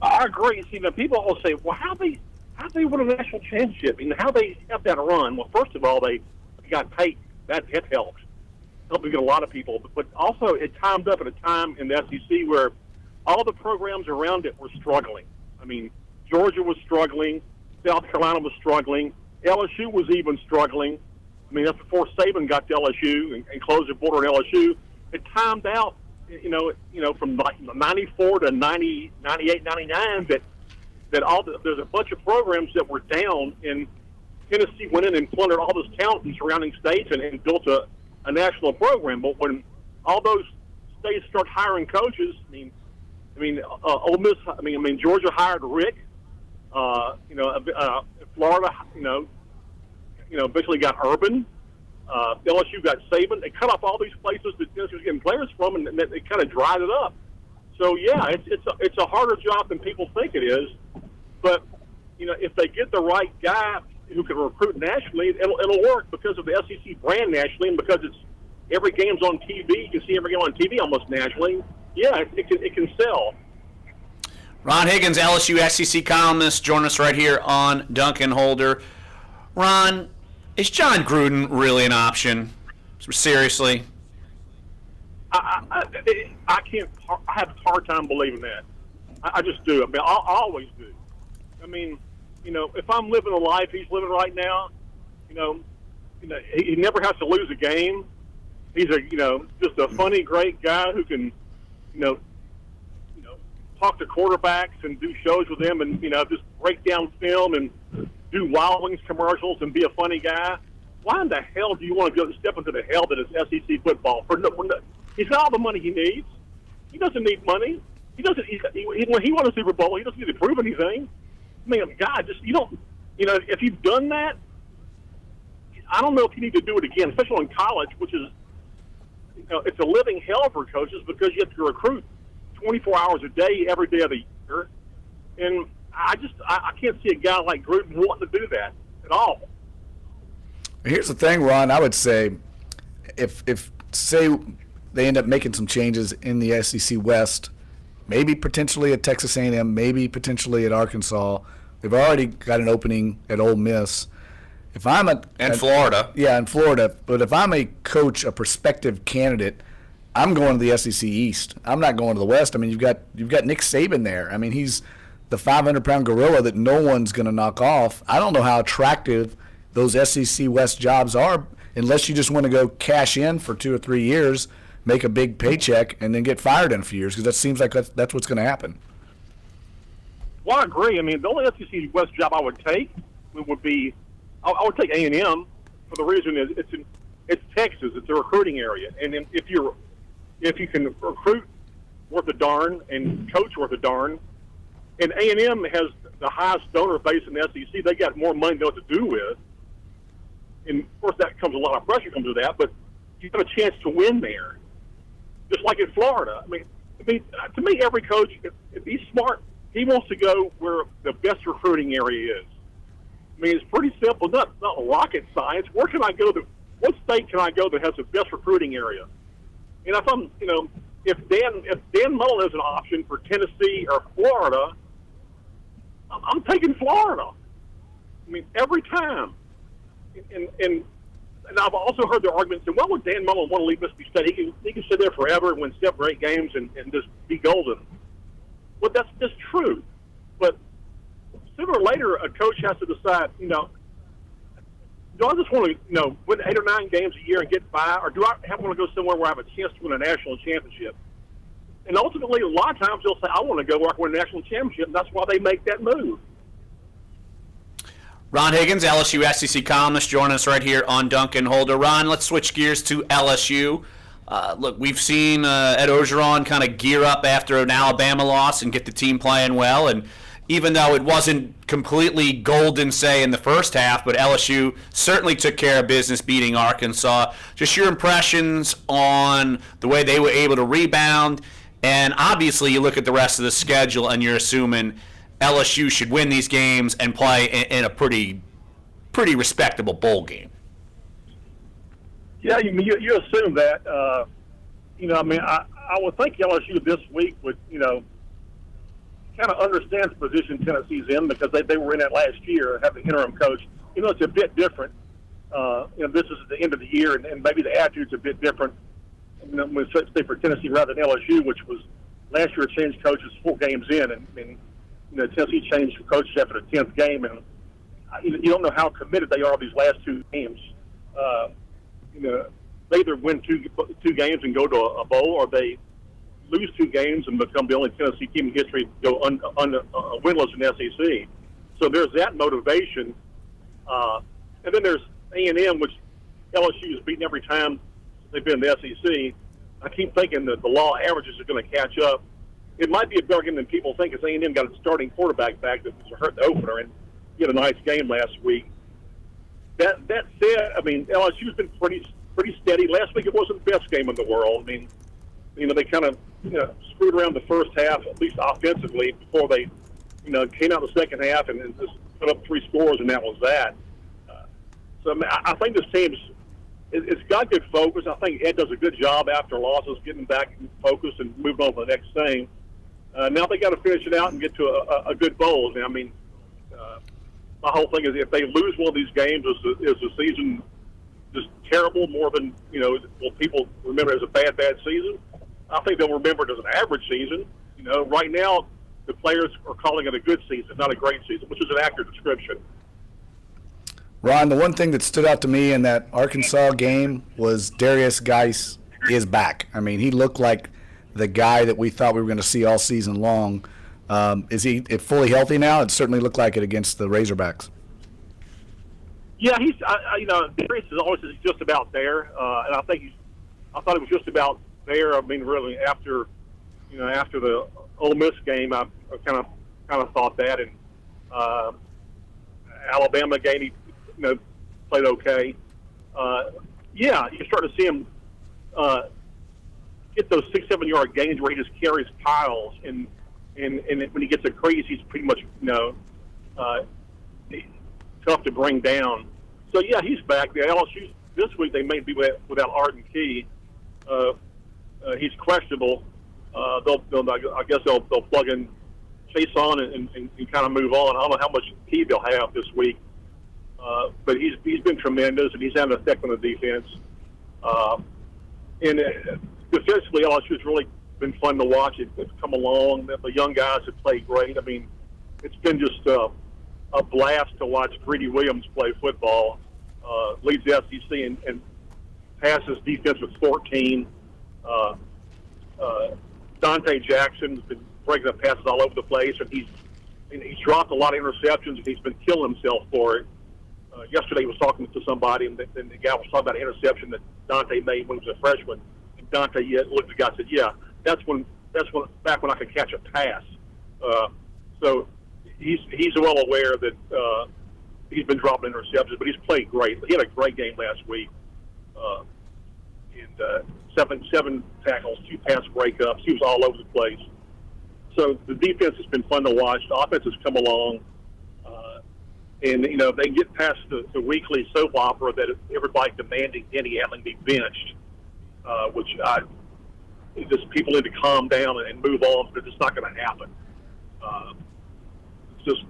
Speaker 16: I agree. See, people will say, well, how they win a national championship? How they have that run? Well, first of all, they got Peyton. That helps. Helped get a lot of people. But also, it timed up at a time in the SEC where all the programs around it were struggling. Georgia was struggling. South Carolina was struggling. LSU was even struggling. That's before Saban got to LSU and closed the border on LSU. It timed out, from like 94 to 90, 98, 99, there's a bunch of programs that were down, and Tennessee went in and plundered all this talent in surrounding states and built a national program. But when all those states start hiring coaches, Ole Miss, Georgia hired Rick. Florida, eventually got Urban. LSU got Saban. They cut off all these places that Tennessee was getting players from, and they kind of dried it up. So yeah, it's a harder job than people think it is. But if they get the right guy who can recruit nationally, it'll work because of the SEC brand nationally, and because every game's on TV. You can see every game on TV almost nationally. Yeah, it can sell.
Speaker 1: Ron Higgins, LSU SEC columnist, join us right here on Dunc and Holder. Ron, is John Gruden really an option? Seriously?
Speaker 16: I can't. I have a hard time believing that. I just do. I always do. If I'm living a life he's living right now, he never has to lose a game. He's just a funny, great guy who can, talk to quarterbacks and do shows with them, and just break down film and do Wild Wings commercials and be a funny guy. Why in the hell do you want to go step into the hell that is SEC football? He's got all the money he needs. He doesn't need money. He doesn't. When he won a Super Bowl, he doesn't need to prove anything. I mean, God, just you don't. You know, if you've done that, I don't know if you need to do it again, especially in college, which is, you know, it's a living hell for coaches because you have to recruit 24 hours a day, every day of the year. And I can't see a guy like Gruden wanting to do that at all.
Speaker 2: Here's the thing, Ron. I would say, if say they end up making some changes in the SEC West, maybe potentially at Texas A&M, maybe potentially at Arkansas. They've already got an opening at Ole Miss. If I'm
Speaker 1: Florida.
Speaker 2: Yeah, in Florida. But if I'm a coach, a prospective candidate, I'm going to the SEC East. I'm not going to the West. I mean, you've got Nick Saban there. I mean, he's the 500-pound gorilla that no one's going to knock off. I don't know how attractive those SEC West jobs are unless you just want to go cash in for 2 or 3 years, make a big paycheck, and then get fired in a few years, because that seems like that's what's going to happen.
Speaker 16: Well, I agree. I mean, the only SEC West job I would take would be I would take A&M for the reason is it's Texas. It's a recruiting area, and if you can recruit worth a darn and coach worth a darn, and A&M has the highest donor base in the SEC, they got more money to know what to do with. And of course, that comes a lot of pressure comes with that, but you have a chance to win there, just like in Florida. I mean, to me, every coach, if he's smart, he wants to go where the best recruiting area is. I mean, it's pretty simple, not rocket science. Where can I go what state can I go that has the best recruiting area? And if I'm, you know, if Dan Mullen is an option for Tennessee or Florida, I'm taking Florida. I mean, every time. And I've also heard the argument saying, well, would Dan Mullen want to leave Mississippi State? He can sit there forever and win 7 or 8 games and just be golden. Well, that's just true. But sooner or later, a coach has to decide, you know, do I just want to, you know, win 8 or 9 games a year and get by, or do I want to go somewhere where I have a chance to win a national championship? And ultimately, a lot of times they'll say, I want to go where I can win a national championship, and that's why they make that move.
Speaker 1: Ron Higgins, LSU SEC columnist, joining us right here on Dunc and Holder. Ron, let's switch gears to LSU. Look, we've seen Ed Orgeron kind of gear up after an Alabama loss and get the team playing well. And even though it wasn't completely golden, say, in the first half, but LSU certainly took care of business beating Arkansas. Just your impressions on the way they were able to rebound. And obviously you look at the rest of the schedule and you're assuming LSU should win these games and play in a pretty respectable bowl game.
Speaker 16: Yeah, you assume that. You know, I mean, I would think LSU this week would, you know, kind of understand the position Tennessee's in because they were in that last year, have the interim coach. You know, it's a bit different. You know, this is the end of the year, and maybe the attitude's a bit different. You know, when say for Tennessee rather than LSU, which was last year changed coaches 4 games in, and you know, Tennessee changed coaches after the 10th game, and you don't know how committed they are these last 2 games. You know, they either win two games and go to a bowl, or they lose 2 games and become the only Tennessee team in history to go winless in the SEC. So there's that motivation. And then there's A&M, which LSU has beaten every time they've been in the SEC. I keep thinking that the law averages are going to catch up. It might be a better game than people think, as A&M got a starting quarterback back that was hurt the opener, and he had a nice game last week. That said, I mean, LSU's been pretty steady. Last week it wasn't the best game in the world. I mean, you know, they kind of screwed around the first half, at least offensively, before they, you know, came out the second half and just put up 3 scores, and that was that. So I mean, I think this team's it's got good focus. I think Ed does a good job after losses, getting back focused and moving on to the next thing. Now they got to finish it out and get to a good bowl. I mean, my whole thing is if they lose one of these games, is the season just terrible more than, you know, will people remember it as a bad season? I think they'll remember it as an average season. You know, right now the players are calling it a good season, not a great season, which is an accurate description.
Speaker 2: Ron, the one thing that stood out to me in that Arkansas game was Darius Geis is back. I mean, he looked like the guy that we thought we were going to see all season long. Is he fully healthy now? It certainly looked like it against the Razorbacks.
Speaker 16: Yeah, he's. You know, Darius is always just about there, and I thought he was just about there. I mean, really, after after the Ole Miss game, I kind of thought that, and Alabama game, he played okay. Yeah, you start to see him get those 6-7 yard gains where he just carries piles, and when he gets a crease, he's pretty much tough to bring down. So yeah, he's back. The LSU this week they may be without Arden Key. He's questionable. I guess they'll plug in Chase on and kind of move on. I don't know how much key they'll have this week, but he's been tremendous, and he's had an effect on the defense. And defensively, LSU's really been fun to watch. It's come along. The young guys have played great. I mean, it's been just a blast to watch Greedy Williams play football. Leads the SEC and passes defense with 14. Dante Jackson's been breaking up passes all over the place, and he's dropped a lot of interceptions, and he's been killing himself for it. Yesterday he was talking to somebody, and the guy was talking about an interception that Dante made when he was a freshman. And Dante looked at the guy and said, "Yeah, that's back when I could catch a pass." So he's well aware that he's been dropping interceptions, but he's played great. He had a great game last week. And seven tackles, 2 pass breakups. He was all over the place. So the defense has been fun to watch. The offense has come along. And, if they get past the weekly soap opera that everybody demanding Denny Atling be benched, which just people need to calm down and move on, but it's not going to happen. It's just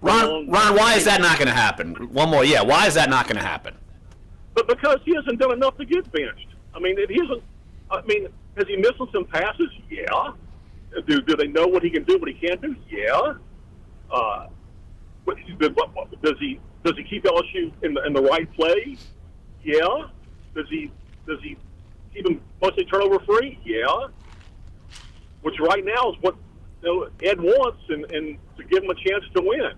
Speaker 1: Ron, why is that not going to happen? One more, yeah. Why is that not going to happen?
Speaker 16: But because he hasn't done enough to get benched. I mean, has he missed some passes? Yeah. Do they know what he can do, what he can't do? Yeah. Does he keep LSU in the right play? Yeah. Does he keep him mostly turnover free? Yeah. Which right now is what Ed wants, and to give him a chance to win.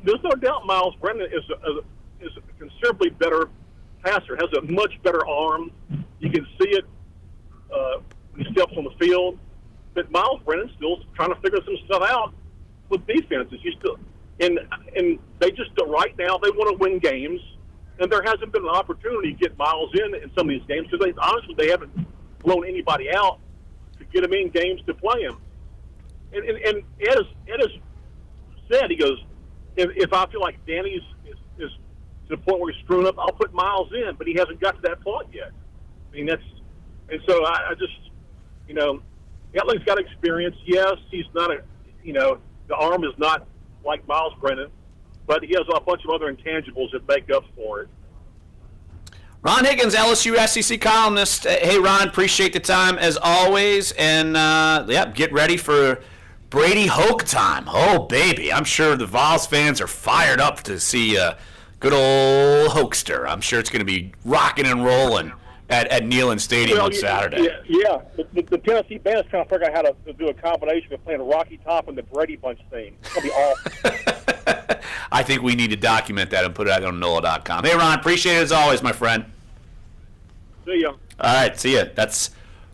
Speaker 16: There's no doubt Miles Brennan is a considerably better passer, has a much better arm. You can see it when he steps on the field. But Miles Brennan's still trying to figure some stuff out with defenses. And they just right now they want to win games, and there hasn't been an opportunity to get Miles in some of these games because they haven't blown anybody out to get him in games to play him. And Ed has said, he goes, if I feel like Danny's is to the point where he's screwing up, I'll put Miles in, but he hasn't got to that point yet. I mean, so I just, Atling's got experience. Yes, he's not the arm is not like Miles Brennan, but he has a bunch of other intangibles that make up for it.
Speaker 1: Ron Higgins, LSU SEC columnist. Hey, Ron, appreciate the time as always, and get ready for Brady Hoke time. Oh, baby, I'm sure the Vols fans are fired up to see good old Hokester. I'm sure it's going to be rocking and rolling at Neyland Stadium on Saturday.
Speaker 16: Yeah. The Tennessee band's trying to figure out how to do a combination of playing Rocky Top and the Brady Bunch theme. It's going to be awesome.
Speaker 1: I think we need to document that and put it out on NOLA.com. Hey, Ron, appreciate it as always, my friend.
Speaker 16: See ya.
Speaker 1: All right, see ya. That's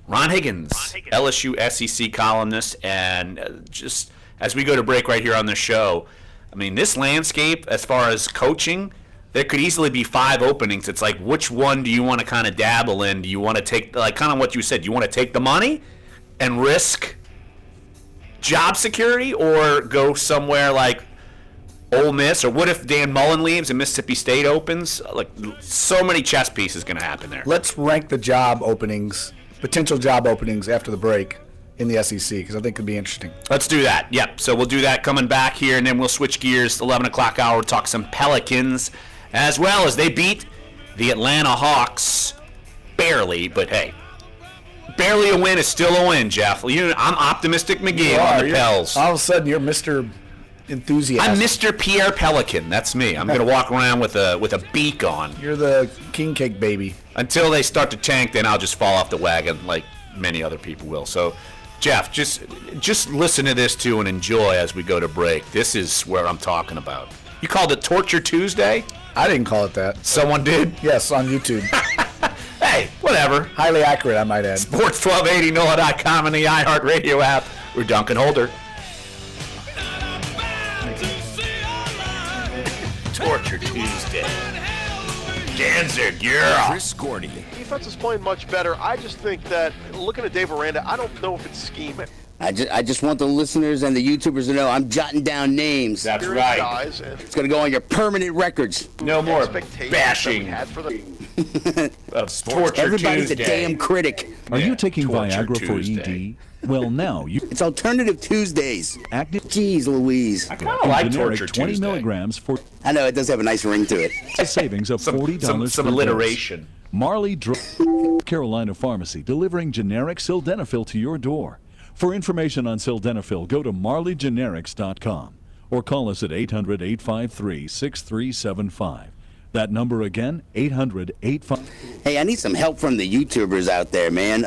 Speaker 1: Ron Higgins, LSU SEC columnist, and just as we go to break right here on the show, I mean, this landscape, as far as coaching, there could easily be 5 openings. It's like, which one do you want to kind of dabble in? Do you want to take, like kind of what you said, do you want to take the money and risk job security, or go somewhere like Ole Miss? Or what if Dan Mullen leaves and Mississippi State opens? Like, so many chess pieces going to happen there.
Speaker 2: Let's rank the job openings, potential job openings after the break in the SEC, because I think it could be interesting.
Speaker 1: Let's do that. Yep. So we'll do that coming back here, and then we'll switch gears. 11 o'clock hour, we'll talk some Pelicans, as well as they beat the Atlanta Hawks barely, but hey, barely a win is still a win, Jeff. I'm optimistic McGee on the Pels.
Speaker 2: All of a sudden, you're Mr. Enthusiasm.
Speaker 1: I'm Mr. Pierre Pelican. That's me. I'm going to walk around with a beak on.
Speaker 2: You're the king cake baby.
Speaker 1: Until they start to tank, then I'll just fall off the wagon like many other people will. So, Jeff, just listen to this too and enjoy as we go to break. This is where I'm talking about. You called it Torture Tuesday?
Speaker 2: I didn't call it that.
Speaker 1: Someone did?
Speaker 2: Yes, on YouTube.
Speaker 1: Hey, Whatever.
Speaker 2: Highly accurate, I might add.
Speaker 1: Sports 1280, NOLA.com, and the iHeartRadio app. We're Dunc and Holder. Torture Tuesday. Danzig, yeah.
Speaker 3: Chris Gordy.
Speaker 17: Defense is playing much better. I just think that, looking at Dave Aranda, I don't know if it's scheme.
Speaker 4: I just want the listeners and the YouTubers to know I'm jotting down names.
Speaker 1: That's right.
Speaker 17: Guys,
Speaker 4: it's going to go on your permanent records.
Speaker 1: No more bashing. Torture
Speaker 4: Everybody's
Speaker 1: Tuesday.
Speaker 4: a damn critic.
Speaker 11: Are you taking Viagra Tuesday. For ED? Well, now you.
Speaker 4: It's Alternative Tuesdays.
Speaker 11: Active.
Speaker 4: Jeez Louise.
Speaker 1: I kind of like Torture
Speaker 11: 20
Speaker 1: Tuesday.
Speaker 11: milligrams for.
Speaker 4: I know, it does have a nice ring to it.
Speaker 11: A savings of $40
Speaker 1: some alliteration.
Speaker 11: Marley Carolina Pharmacy, delivering generic sildenafil to your door. For information on sildenafil, go to marleygenerics.com or call us at 800-853-6375. That number again, 800-853.
Speaker 4: Hey, I need some help from the YouTubers out there, man.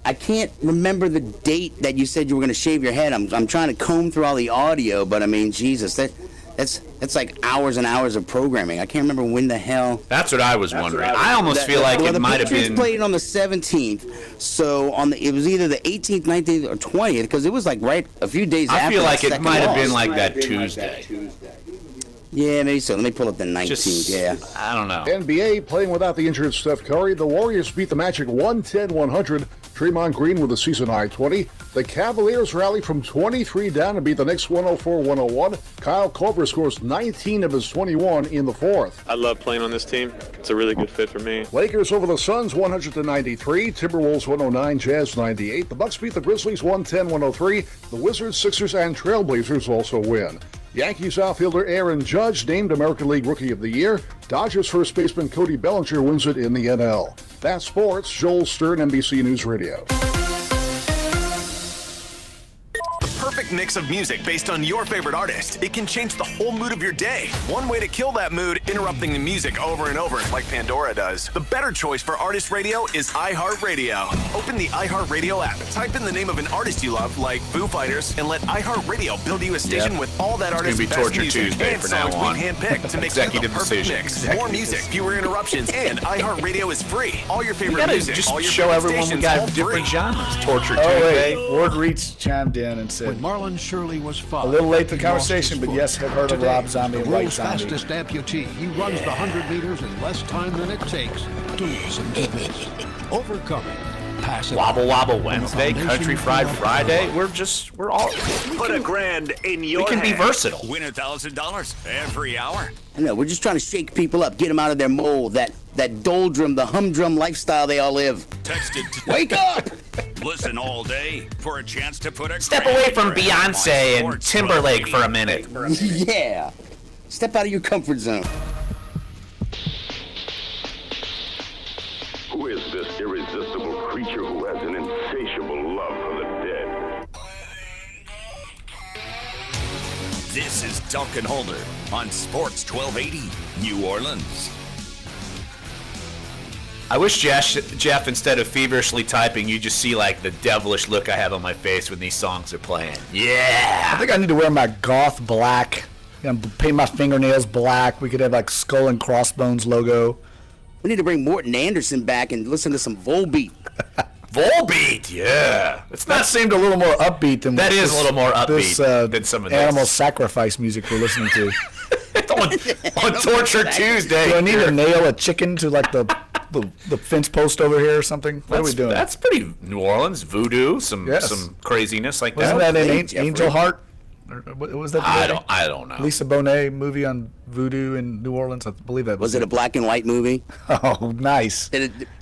Speaker 4: I can't remember the date that you said you were going to shave your head. I'm trying to comb through all the audio, but I mean, Jesus, that's like hours and hours of programming. I can't remember when the hell.
Speaker 1: That's what I was wondering. I almost feel like it might have been.
Speaker 4: The Patriots played on the 17th, so it was either the 18th, 19th, or 20th, because it was like right a few days after.
Speaker 1: I feel like it might have been like that
Speaker 4: Tuesday. Yeah, maybe so. Let me pull up the 19th.
Speaker 1: I don't know.
Speaker 18: NBA playing without the injured Steph Curry. The Warriors beat the Magic 110-100. Draymond Green with a season-high 20. The Cavaliers rally from 23 down and beat the Knicks 104-101. Kyle Korver scores 19 of his 21 in the fourth.
Speaker 19: I love playing on this team. It's a really good fit for me.
Speaker 18: Lakers over the Suns 100-93. Timberwolves 109, Jazz 98. The Bucks beat the Grizzlies 110-103. The Wizards, Sixers, and Trailblazers also win. Yankees outfielder Aaron Judge named American League Rookie of the Year. Dodgers first baseman Cody Bellinger wins it in the NL. That's sports. Joel Stern, NBC News Radio.
Speaker 20: Perfect mix of music based on your favorite artist. It can change the whole mood of your day. One way to kill that mood, interrupting the music over and over like Pandora does. The better choice for artist radio is iHeartRadio. Open the iHeartRadio app, type in the name of an artist you love, like Foo Fighters, and let iHeartRadio build you a station with all that artist's best
Speaker 1: Torture
Speaker 20: music
Speaker 1: Tuesday
Speaker 20: and
Speaker 1: from now
Speaker 20: songs
Speaker 1: on.
Speaker 20: we've handpicked to make
Speaker 1: Executive
Speaker 20: the perfect
Speaker 1: decision.
Speaker 20: mix. More music, fewer interruptions, and iHeartRadio is free. All your favorite music,
Speaker 1: just
Speaker 20: all your
Speaker 1: show
Speaker 20: favorite
Speaker 1: everyone we
Speaker 20: stations,
Speaker 1: got
Speaker 20: all
Speaker 1: different
Speaker 20: free.
Speaker 1: genres. Torture
Speaker 2: Oh,
Speaker 1: Tuesday.
Speaker 2: wait. Ward Reeds chimed in and said,
Speaker 11: When Marlon Shirley was 5,
Speaker 2: a little late to the conversation, but yes, have heard of Rob Zombie and White
Speaker 11: world's
Speaker 2: Zombie.
Speaker 11: fastest amputee. He runs the 100 meters in less time than it takes. Do listen to this. Overcoming. Passive.
Speaker 1: Wobble Wobble Wednesday, Country Fried Friday. We're all.
Speaker 3: Put $1,000 in your
Speaker 1: We can be
Speaker 3: hand.
Speaker 1: versatile.
Speaker 3: Win $1,000 every hour.
Speaker 4: I know, we're just trying to shake people up, get them out of their mold, that doldrum, the humdrum lifestyle they all live.
Speaker 3: Text it to
Speaker 4: Wake up!
Speaker 3: Listen all day for a chance to put a
Speaker 1: Step
Speaker 3: grand
Speaker 1: away from
Speaker 3: in your hand
Speaker 1: Beyonce
Speaker 3: on
Speaker 1: and
Speaker 3: Sports
Speaker 1: Timberlake
Speaker 3: 1280.
Speaker 1: for a minute.
Speaker 4: Yeah. Step out of your comfort zone.
Speaker 21: Who is this irresistible creature who has an insatiable love for the dead?
Speaker 3: This is Dunc and Holder on Sports 1280, New Orleans.
Speaker 1: I wish Jeff, instead of feverishly typing, you just see like the devilish look I have on my face when these songs are playing. Yeah.
Speaker 2: I think I need to wear my goth black. Paint my fingernails black. We could have like Skull and Crossbones logo.
Speaker 4: We need to bring Morton Anderson back and listen to some Volbeat.
Speaker 1: Volbeat, yeah.
Speaker 2: That seemed a little more upbeat than
Speaker 1: that is a little more upbeat than some of this
Speaker 2: animal sacrifice music we're listening to.
Speaker 1: on Torture Tuesday.
Speaker 2: Do I need to nail a chicken to like the fence post over here or something? What are we doing?
Speaker 1: That's pretty New Orleans voodoo, some craziness like that.
Speaker 2: Wasn't that in Angel Heart? Or what was that?
Speaker 1: I don't know.
Speaker 2: Lisa Bonet movie on voodoo in New Orleans. I believe that
Speaker 4: was it. A black and white movie?
Speaker 2: Oh, nice.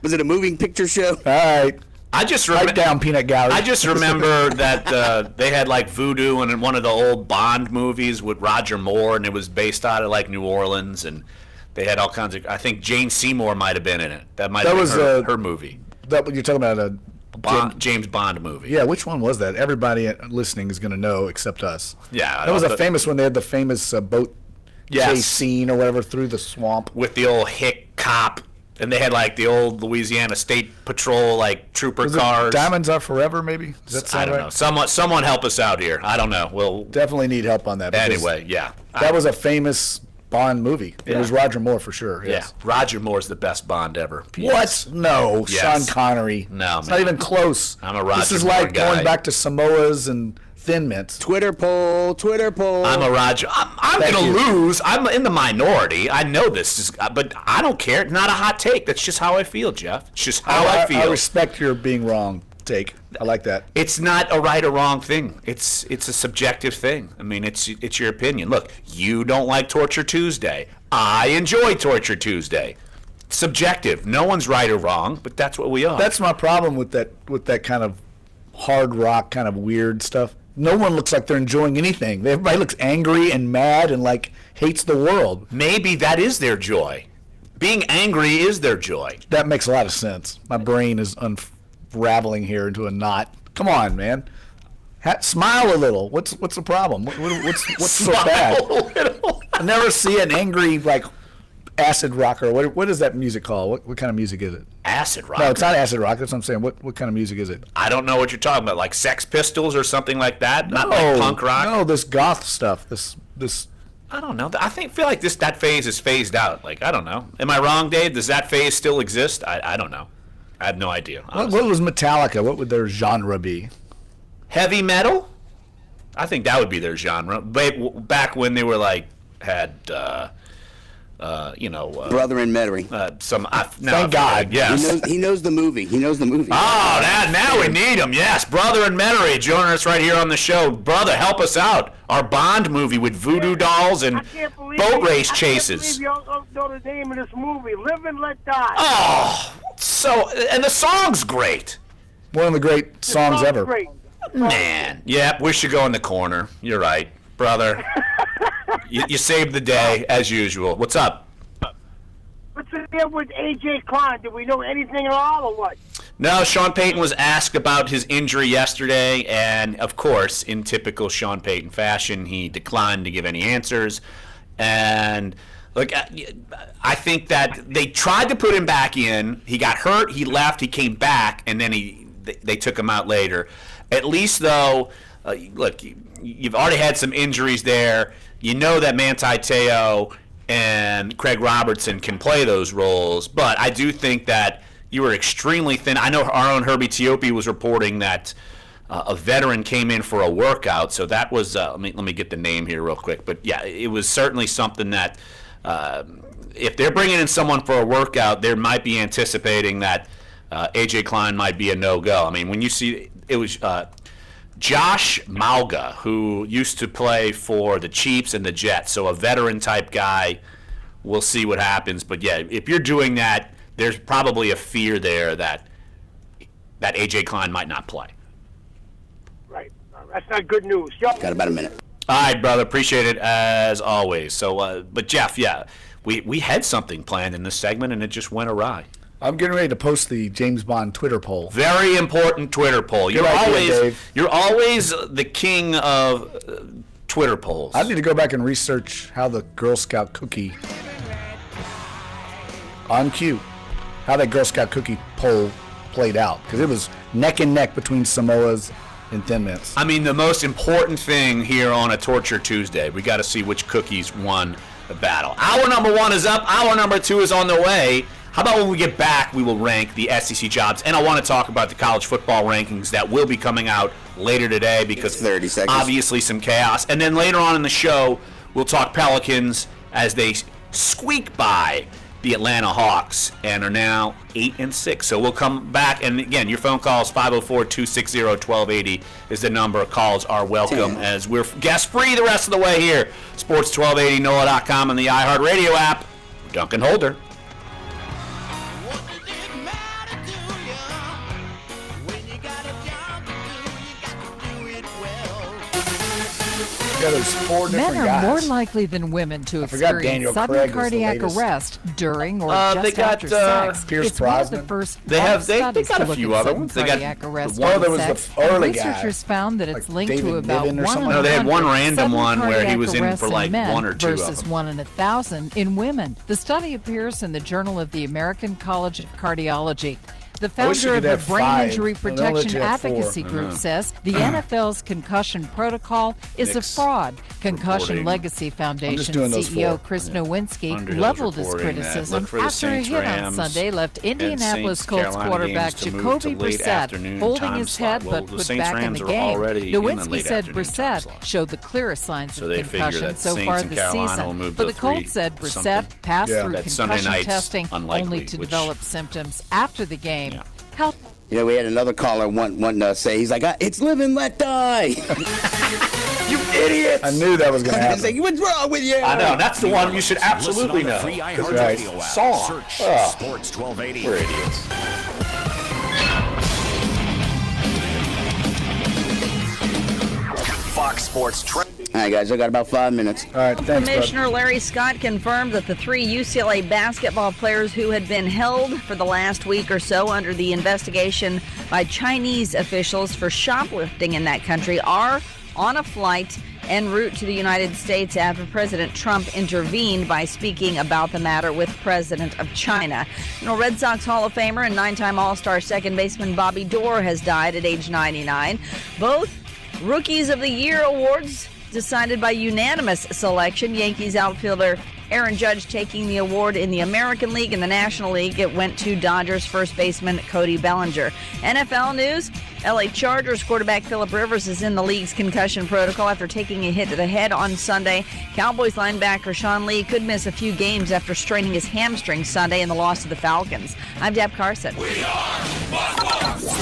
Speaker 4: Was it a moving picture show?
Speaker 2: All right.
Speaker 1: I just
Speaker 2: write down Peanut Gallery.
Speaker 1: I just remember that they had like voodoo in one of the old Bond movies with Roger Moore, and it was based out of like New Orleans, and they had all kinds of. I think Jane Seymour might have been in it. That might have been her movie.
Speaker 2: That you're talking about
Speaker 1: James Bond movie.
Speaker 2: Yeah, which one was that? Everybody listening is going to know except us.
Speaker 1: Yeah,
Speaker 2: that was a famous one. They had the famous boat chase scene or whatever through the swamp
Speaker 1: with the old hick cop. And they had like the old Louisiana State Patrol like trooper cars.
Speaker 2: Diamonds Are Forever, maybe? Does that sound
Speaker 1: I don't know. Someone help us out here. I don't know. We'll
Speaker 2: definitely need help on that.
Speaker 1: Anyway, yeah.
Speaker 2: That was a famous Bond movie. It was Roger Moore for sure. Yes.
Speaker 1: Yeah, Roger Moore's the best Bond ever.
Speaker 2: What? No, Sean Connery.
Speaker 1: No,
Speaker 2: it's not even close.
Speaker 1: I'm a Roger Moore guy.
Speaker 2: This is like going back to Samoas and Thin Mints.
Speaker 4: Twitter poll.
Speaker 1: I'm a Roger. I'm going to lose. I'm in the minority. I know this, but I don't care. Not a hot take. That's just how I feel, Jeff. It's just how I feel.
Speaker 2: I respect your being wrong take. I like that.
Speaker 1: It's not a right or wrong thing. It's a subjective thing. I mean, it's your opinion. Look, you don't like Torture Tuesday. I enjoy Torture Tuesday. Subjective. No one's right or wrong, but that's what we are.
Speaker 2: That's my problem with that kind of hard rock kind of weird stuff. No one looks like they're enjoying anything. Everybody looks angry and mad and like hates the world.
Speaker 1: Maybe that is their joy. Being angry is their joy.
Speaker 2: That makes a lot of sense. My brain is unraveling here into a knot. Come on, man. Smile a little. What's the problem? What's so bad? I never see an angry like acid rocker. What is that music called? What kind of music is it?
Speaker 1: Acid rock?
Speaker 2: No, it's not acid rock. That's what I'm saying. What kind of music is it?
Speaker 1: I don't know what you're talking about. Like Sex Pistols or something like that? Not like punk rock?
Speaker 2: No, this goth stuff. This.
Speaker 1: I don't know. I feel like that phase is phased out. Like, I don't know. Am I wrong, Dave? Does that phase still exist? I don't know. I have no idea.
Speaker 2: What was Metallica? What would their genre be?
Speaker 1: Heavy metal? I think that would be their genre. Back when they were like had
Speaker 4: Brother and Mary.
Speaker 1: Thank God. Yes.
Speaker 4: He knows the movie.
Speaker 1: Oh, now we need him. Yes, Brother and Mary joining us right here on the show. Brother, help us out. Our Bond movie with voodoo dolls and boat race chases.
Speaker 5: I can't believe you don't know the name of this movie. Live and Let Die.
Speaker 1: Oh, and the song's great.
Speaker 2: One of the great songs ever.
Speaker 5: Great.
Speaker 1: Man, yeah, we should go in the corner. You're right, brother. You saved the day, as usual. What's up?
Speaker 5: What's the deal with A.J. Klein? Did we know anything at all, or what?
Speaker 1: No, Sean Payton was asked about his injury yesterday, and, of course, in typical Sean Payton fashion, he declined to give any answers. And, look, I think that they tried to put him back in. He got hurt, he left, he came back, and then they took him out later. At least, though, look, you've already had some injuries there. You know that Manti Te'o and Craig Robertson can play those roles, but I do think that you were extremely thin. I know our own Herbie Teope was reporting that a veteran came in for a workout, so that was let me get the name here real quick. But yeah, it was certainly something that if they're bringing in someone for a workout, they might be anticipating that A.J. Klein might be a no-go. I mean, when you see it was Josh Malga, who used to play for the Chiefs and the Jets, so a veteran-type guy. We'll see what happens. But, yeah, if you're doing that, there's probably a fear there that A.J. Klein might not play.
Speaker 5: Right. That's not good news.
Speaker 4: Got about a minute.
Speaker 1: All right, brother. Appreciate it, as always. So, but, Jeff, yeah, we had something planned in this segment, and it just went awry.
Speaker 2: I'm getting ready to post the James Bond Twitter poll.
Speaker 1: Very important Twitter poll. You're always the king of Twitter polls.
Speaker 2: I need to go back and research how the Girl Scout cookie on cue, how that Girl Scout cookie poll played out, because it was neck and neck between Samoas and Thin Mints.
Speaker 1: I mean, the most important thing here on a Torture Tuesday, we got to see which cookies won the battle. Hour number 1 is up. Hour number 2 is on the way. How about when we get back, we will rank the SEC jobs, and I want to talk about the college football rankings that will be coming out later today because
Speaker 4: 30 seconds.
Speaker 1: Obviously some chaos. And then later on in the show, we'll talk Pelicans as they squeak by the Atlanta Hawks and are now 8-6. So we'll come back, and again, your phone calls 504-260-1280 is the number. Calls are welcome as we're guest free the rest of the way here. Sports 1280 NOLA.com and the iHeartRadio app. Dunc and Holder.
Speaker 2: Yeah, there's 4 different
Speaker 22: Men are
Speaker 2: guys.
Speaker 22: more likely than women to experience sudden cardiac arrest during or just after sex.
Speaker 2: Pierce
Speaker 22: it's one of the
Speaker 2: Brosnan.
Speaker 22: first
Speaker 1: They got a
Speaker 22: look
Speaker 1: few
Speaker 22: at
Speaker 1: other
Speaker 22: sudden
Speaker 1: ones. They got
Speaker 22: cardiac arrest
Speaker 2: there
Speaker 22: during
Speaker 2: was
Speaker 22: sex.
Speaker 2: the early guy.
Speaker 22: Researchers found that it's linked
Speaker 2: David
Speaker 22: to about
Speaker 2: Niven or
Speaker 22: 1
Speaker 2: something.
Speaker 22: in
Speaker 1: No, they had one
Speaker 22: 100
Speaker 1: random
Speaker 22: sudden
Speaker 1: one where he
Speaker 22: cardiac
Speaker 1: was in
Speaker 22: arrests
Speaker 1: for like
Speaker 22: men
Speaker 1: 1 or 2 of
Speaker 22: versus
Speaker 1: them.
Speaker 22: 1 in 1,000 in women. The study appears in the Journal of the American College of Cardiology. The founder of the Brain Injury Protection Advocacy Group says the NFL's concussion protocol is a fraud. Concussion Legacy Foundation CEO Chris Nowinski leveled his criticism after a hit on Sunday left Indianapolis Colts quarterback Jacoby Brissett holding his head but put back in the game. Nowinski said Brissett showed the clearest signs of concussion so far this season, but the Colts said Brissett passed through concussion testing only to develop symptoms after the game. How?
Speaker 4: You know, we had another caller wanting to say, he's like, it's live and let die. You idiots!
Speaker 2: I knew that was going to happen.
Speaker 4: Like, what's wrong with you?
Speaker 1: I know. That's the one you should absolutely know.
Speaker 3: Right.
Speaker 1: Song.
Speaker 3: Search Sports 1280.
Speaker 1: We're idiots.
Speaker 20: Fox Sports Trend.
Speaker 4: All right, guys, I got about 5 minutes.
Speaker 2: All right, thanks,
Speaker 6: Commissioner Larry Scott confirmed that the 3 UCLA basketball players who had been held for the last week or so under the investigation by Chinese officials for shoplifting in that country are on a flight en route to the United States after President Trump intervened by speaking about the matter with President of China. You know, Red Sox Hall of Famer and 9-time All-Star second baseman Bobby Doerr has died at age 99. Both Rookies of the Year awards decided by unanimous selection. Yankees outfielder Aaron Judge taking the award in the American League and the National League. It went to Dodgers first baseman Cody Bellinger. NFL news, LA Chargers quarterback Phillip Rivers is in the league's concussion protocol after taking a hit to the head on Sunday. Cowboys linebacker Sean Lee could miss a few games after straining his hamstring Sunday in the loss to the Falcons. I'm Deb Carson.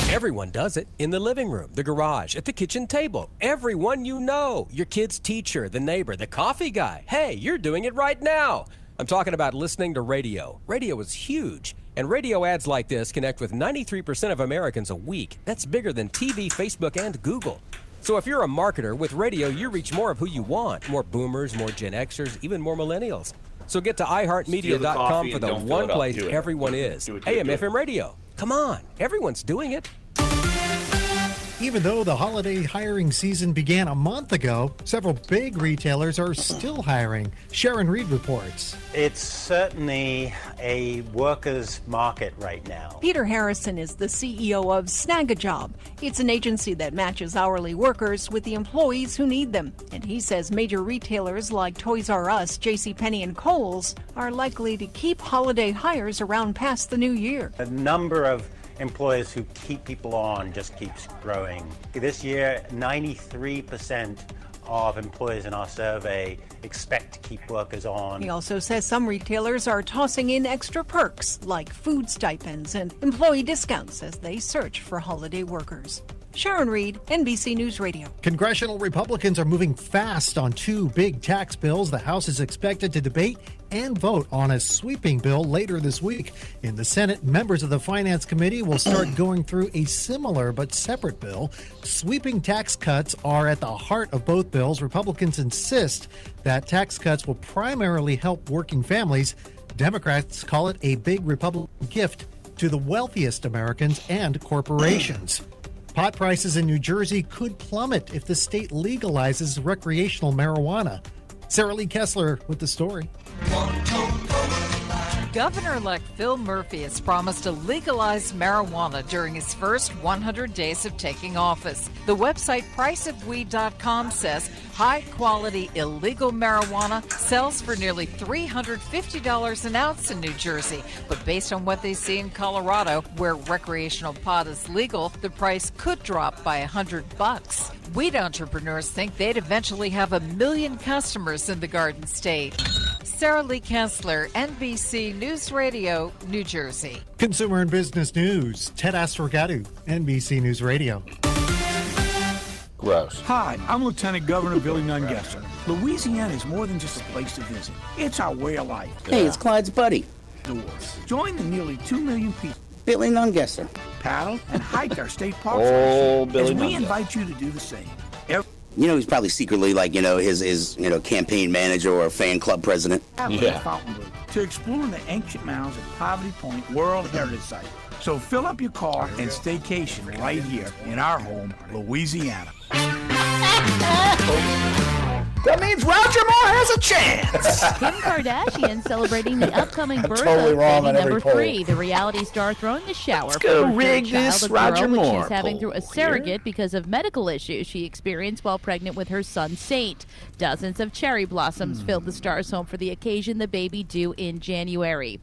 Speaker 13: Everyone does it. In the living room, the garage, at the kitchen table. Everyone you know. Your kid's teacher, the neighbor, the coffee guy. Hey, you're doing it right now. I'm talking about listening to radio. Radio is huge. And radio ads like this connect with 93% of Americans a week. That's bigger than TV, Facebook, and Google. So if you're a marketer, with radio, you reach more of who you want. More boomers, more Gen Xers, even more millennials. So get to iHeartMedia.com for the one place everyone is. AM, FM radio. Come on, everyone's doing it.
Speaker 7: Even though the holiday hiring season began a month ago, several big retailers are still hiring. Sharon Reed reports.
Speaker 23: It's certainly a workers' market right now.
Speaker 24: Peter Harrison is the CEO of Snag-a-Job. It's an agency that matches hourly workers with the employees who need them. And he says major retailers like Toys R Us, JCPenney, and Kohl's are likely to keep holiday hires around past the new year.
Speaker 23: The number of employers who keep people on just keeps growing. This year, 93% of employers in our survey expect to keep workers on.
Speaker 24: He also says some retailers are tossing in extra perks like food stipends and employee discounts as they search for holiday workers. Sharon Reed, NBC News Radio.
Speaker 7: Congressional Republicans are moving fast on 2 big tax bills. The House is expected to debate and vote on a sweeping bill later this week. In the Senate, members of the Finance Committee will start going through a similar but separate bill. Sweeping tax cuts are at the heart of both bills. Republicans insist that tax cuts will primarily help working families. Democrats call it a big Republican gift to the wealthiest Americans and corporations. Pot prices in New Jersey could plummet if the state legalizes recreational marijuana. Sarah Lee Kessler with the story.
Speaker 22: Governor-elect Phil Murphy has promised to legalize marijuana during his first 100 days of taking office. The website priceofweed.com says high-quality illegal marijuana sells for nearly $350 an ounce in New Jersey. But based on what they see in Colorado, where recreational pot is legal, the price could drop by $100. Weed entrepreneurs think they'd eventually have 1 million customers in the Garden State. Sarah Lee Kessler, NBC News Radio, New Jersey.
Speaker 7: Consumer and business news. Ted Astorgadu, NBC News Radio.
Speaker 25: Gross. Hi, I'm Lieutenant Governor Billy Nungesser. Louisiana is more than just a place to visit. It's our way of life.
Speaker 4: Hey, it's Clyde's buddy.
Speaker 25: Join the nearly 2 million people.
Speaker 4: Billy Nungesser.
Speaker 25: Paddle and hike our state parks.
Speaker 4: Billy
Speaker 25: as we invite you to do the same.
Speaker 4: You know, he's probably secretly like, his campaign manager or fan club president.
Speaker 25: Fontainebleau to explore the ancient mounds at Poverty Point World Heritage Site. So fill up your car and staycation right here in our home, Louisiana.
Speaker 2: That means Roger Moore has a chance.
Speaker 8: Kim Kardashian celebrating the upcoming birth
Speaker 2: totally
Speaker 8: of
Speaker 2: wrong
Speaker 8: baby
Speaker 2: on every
Speaker 8: number
Speaker 2: poll.
Speaker 8: 3. The reality star throwing the shower for
Speaker 1: go
Speaker 8: her
Speaker 1: rig
Speaker 8: third
Speaker 1: this
Speaker 8: child, a
Speaker 1: Roger
Speaker 8: girl, which
Speaker 1: Moore
Speaker 8: she's having
Speaker 1: poll
Speaker 8: through a surrogate because of medical issues she experienced while pregnant with her son Saint. Dozens of cherry blossoms filled the star's home for the occasion, the baby due in January.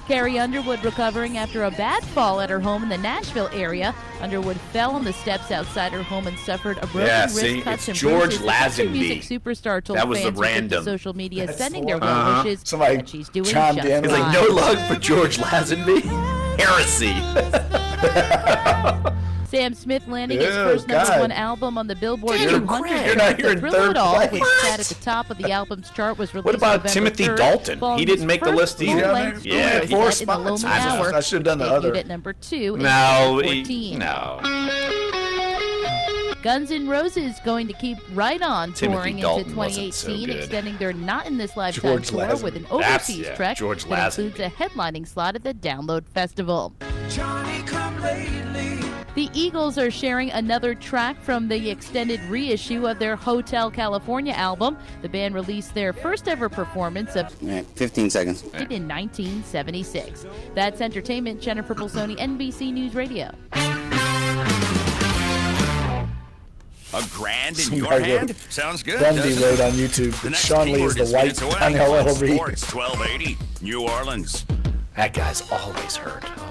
Speaker 8: Carrie Underwood recovering after a bad fall at her home in the Nashville area. Underwood fell on the steps outside her home and suffered a broken wrist, cuts, and
Speaker 1: George
Speaker 8: bruises. The country
Speaker 1: Lazenby.
Speaker 8: music superstar told
Speaker 1: That was
Speaker 8: fans
Speaker 1: the
Speaker 8: who took
Speaker 1: random.
Speaker 8: to social media
Speaker 2: That's
Speaker 8: sending their
Speaker 2: horrible.
Speaker 8: well wishes
Speaker 2: Somebody
Speaker 8: that she's doing
Speaker 2: chimed
Speaker 8: just
Speaker 2: in.
Speaker 1: He's like,
Speaker 8: fine.
Speaker 1: no love for George Lazenby. Heresy.
Speaker 8: Sam Smith landing
Speaker 2: Ew,
Speaker 8: his first
Speaker 2: God.
Speaker 8: #1 album on the Billboard
Speaker 1: Damn,
Speaker 8: 200
Speaker 1: you're not
Speaker 8: chart.
Speaker 1: here
Speaker 8: The
Speaker 1: in
Speaker 8: Thrill
Speaker 1: third
Speaker 8: It All,
Speaker 1: place.
Speaker 8: which sat at the top of the album's chart, was released
Speaker 1: What about
Speaker 8: November
Speaker 1: Timothy
Speaker 8: 3rd,
Speaker 1: Dalton?
Speaker 8: following
Speaker 1: He didn't
Speaker 8: his
Speaker 1: make the
Speaker 8: first
Speaker 1: list either.
Speaker 8: full-length
Speaker 1: Yeah,
Speaker 8: movie
Speaker 1: he-
Speaker 2: Four
Speaker 8: set in the Lonely
Speaker 2: spots.
Speaker 8: Hour,
Speaker 2: I should have done the
Speaker 8: which debuted
Speaker 2: other.
Speaker 8: at number 2 in
Speaker 1: No,
Speaker 8: 2014.
Speaker 1: no.
Speaker 8: Guns N' Roses going to keep right on
Speaker 1: Timothy
Speaker 8: touring
Speaker 1: Dalton
Speaker 8: into
Speaker 1: wasn't so
Speaker 8: 2018,
Speaker 1: good.
Speaker 8: extending their Not in This Lifetime
Speaker 2: George
Speaker 8: tour
Speaker 2: Lazenby.
Speaker 8: with an
Speaker 1: That's-
Speaker 8: overseas
Speaker 1: yeah,
Speaker 8: trek
Speaker 1: George
Speaker 8: that
Speaker 1: Lazenby.
Speaker 8: includes a headlining slot at the Download Festival. The Eagles are sharing another track from the extended reissue of their Hotel California album. The band released their first ever performance of
Speaker 4: 15 seconds.
Speaker 8: in 1976. That's entertainment. Jennifer Bolsoni, NBC News Radio.
Speaker 3: A grand in
Speaker 2: Somebody
Speaker 3: your
Speaker 2: wrote-
Speaker 3: hand? Sounds good.
Speaker 2: Dundee
Speaker 3: doesn't
Speaker 2: wrote
Speaker 3: it?
Speaker 2: on YouTube
Speaker 3: The
Speaker 2: that
Speaker 3: next
Speaker 2: Sean Lee
Speaker 3: keyword
Speaker 2: is the
Speaker 3: is
Speaker 2: white
Speaker 3: minutes away.
Speaker 2: Danielle Ellery.
Speaker 3: Sports 1280, New Orleans.
Speaker 1: That guy's always hurt. Oh.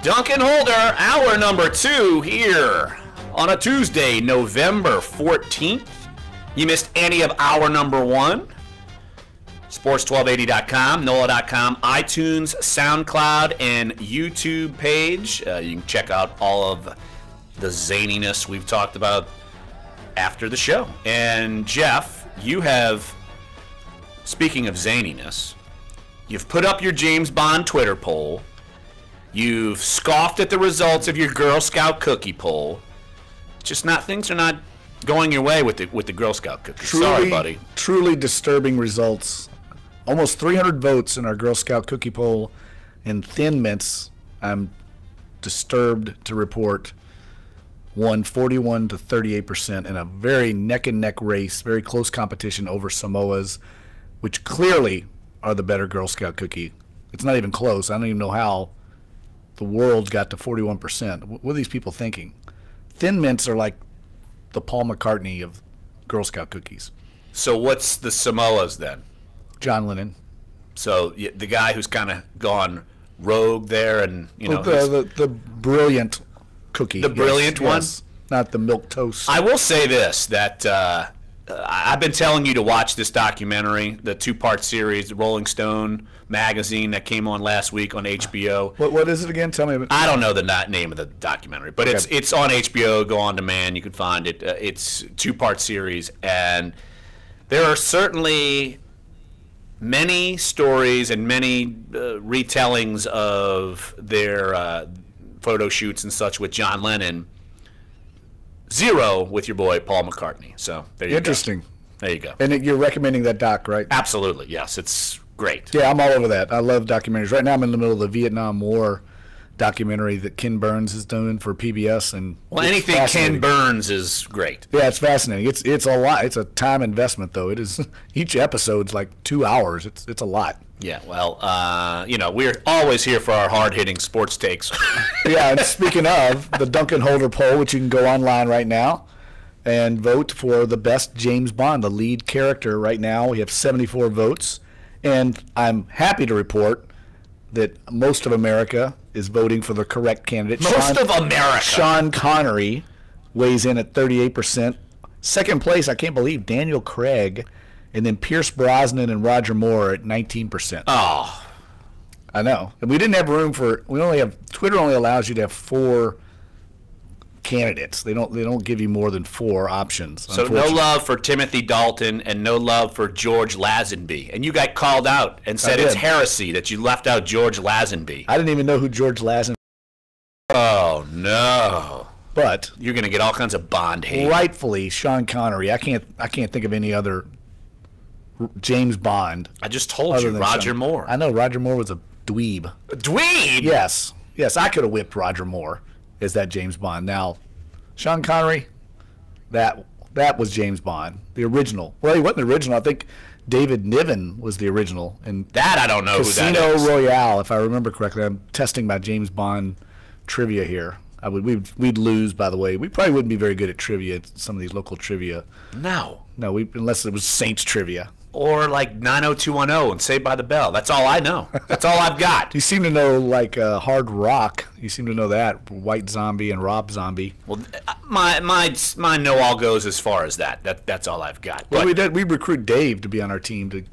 Speaker 1: Duncan Holder, hour number 2 here on a Tuesday, November 14th. You missed any of hour number 1? Sports1280.com, NOLA.com, iTunes, SoundCloud, and YouTube page. You can check out all of the zaniness we've talked about after the show. And Jeff, you have, speaking of zaniness, you've put up your James Bond Twitter poll. You've scoffed at the results of your Girl Scout cookie poll. Just not, things are not going your way with the Girl Scout cookies. Sorry, buddy.
Speaker 2: Truly disturbing results. Almost 300 votes in our Girl Scout cookie poll. And Thin Mints, I'm disturbed to report, won 41 to 38% in a very neck-and-neck race, very close competition over Samoa's, which clearly are the better Girl Scout cookie. It's not even close. I don't even know how the world got to 41%. What are these people thinking? Thin Mints are like the Paul McCartney of Girl Scout cookies.
Speaker 1: So what's the Samoa's then?
Speaker 2: John Lennon.
Speaker 1: So the guy who's kind of gone rogue there, and you know
Speaker 2: the brilliant cookie.
Speaker 1: The brilliant one?
Speaker 2: Yes. Not the milk toast.
Speaker 1: I will say this, that I've been telling you to watch this documentary, the 2-part series, the Rolling Stone magazine that came on last week on HBO.
Speaker 2: What is it again? Tell me about it.
Speaker 1: I don't know the name of the documentary, but
Speaker 2: Okay.
Speaker 1: it's on HBO. Go on demand. You can find it. It's a 2-part series, and there are certainly many stories and many retellings of their photo shoots and such with John Lennon. Zero with your boy Paul McCartney. So there you
Speaker 2: Interesting.
Speaker 1: go. There you go.
Speaker 2: And you're recommending that doc, right?
Speaker 1: Absolutely, yes. It's great.
Speaker 2: Yeah, I'm all over that. I love documentaries. Right now I'm in the middle of the Vietnam War documentary that Ken Burns is doing for PBS. And
Speaker 1: Well,
Speaker 2: it's
Speaker 1: anything
Speaker 2: fascinating.
Speaker 1: Ken Burns is great.
Speaker 2: Yeah, it's fascinating. It's a lot. It's a time investment, though. It is. Each episode's like 2 hours. It's a lot.
Speaker 1: Yeah, well, we're always here for our hard-hitting sports takes.
Speaker 2: Yeah, and speaking of the Duncan Holder poll, which you can go online right now and vote for the best James Bond, the lead character right now. We have 74 votes, and I'm happy to report that most of America is voting for the correct candidate.
Speaker 1: Most of America.
Speaker 2: Sean Connery weighs in at 38%. Second place, I can't believe, Daniel Craig. And then Pierce Brosnan and Roger Moore at 19%.
Speaker 1: Oh.
Speaker 2: I know. And we didn't have room for, Twitter only allows you to have 4 candidates. They don't give you more than 4 options.
Speaker 1: So no love for Timothy Dalton and no love for George Lazenby. And you got called out and said it's heresy that you left out George Lazenby.
Speaker 2: I didn't even know who George Lazenby.
Speaker 1: Oh no!
Speaker 2: But
Speaker 1: you're going to get all kinds of Bond hate.
Speaker 2: Rightfully, Sean Connery. I can't think of any other James Bond.
Speaker 1: I just told you, Roger Moore.
Speaker 2: I know Roger Moore was a dweeb.
Speaker 1: A dweeb?
Speaker 2: Yes. I could have whipped Roger Moore as that James Bond. Now, Sean Connery, that was James Bond, the original. Well, he wasn't the original. I think David Niven was the original. And
Speaker 1: that I don't know
Speaker 2: Casino
Speaker 1: who that is.
Speaker 2: Royale, if I remember correctly. I'm testing my James Bond trivia here. We'd lose, by the way. We probably wouldn't be very good at trivia, at some of these local trivia.
Speaker 1: No,
Speaker 2: unless it was Saints trivia.
Speaker 1: Or like 90210 and Saved by the Bell. That's all I know. That's all I've got.
Speaker 2: You seem to know like Hard Rock. You seem to know that. White Zombie and Rob Zombie.
Speaker 1: Well, my know-all goes as far as that. That's all I've got.
Speaker 2: Well, we recruit Dave to be on our team to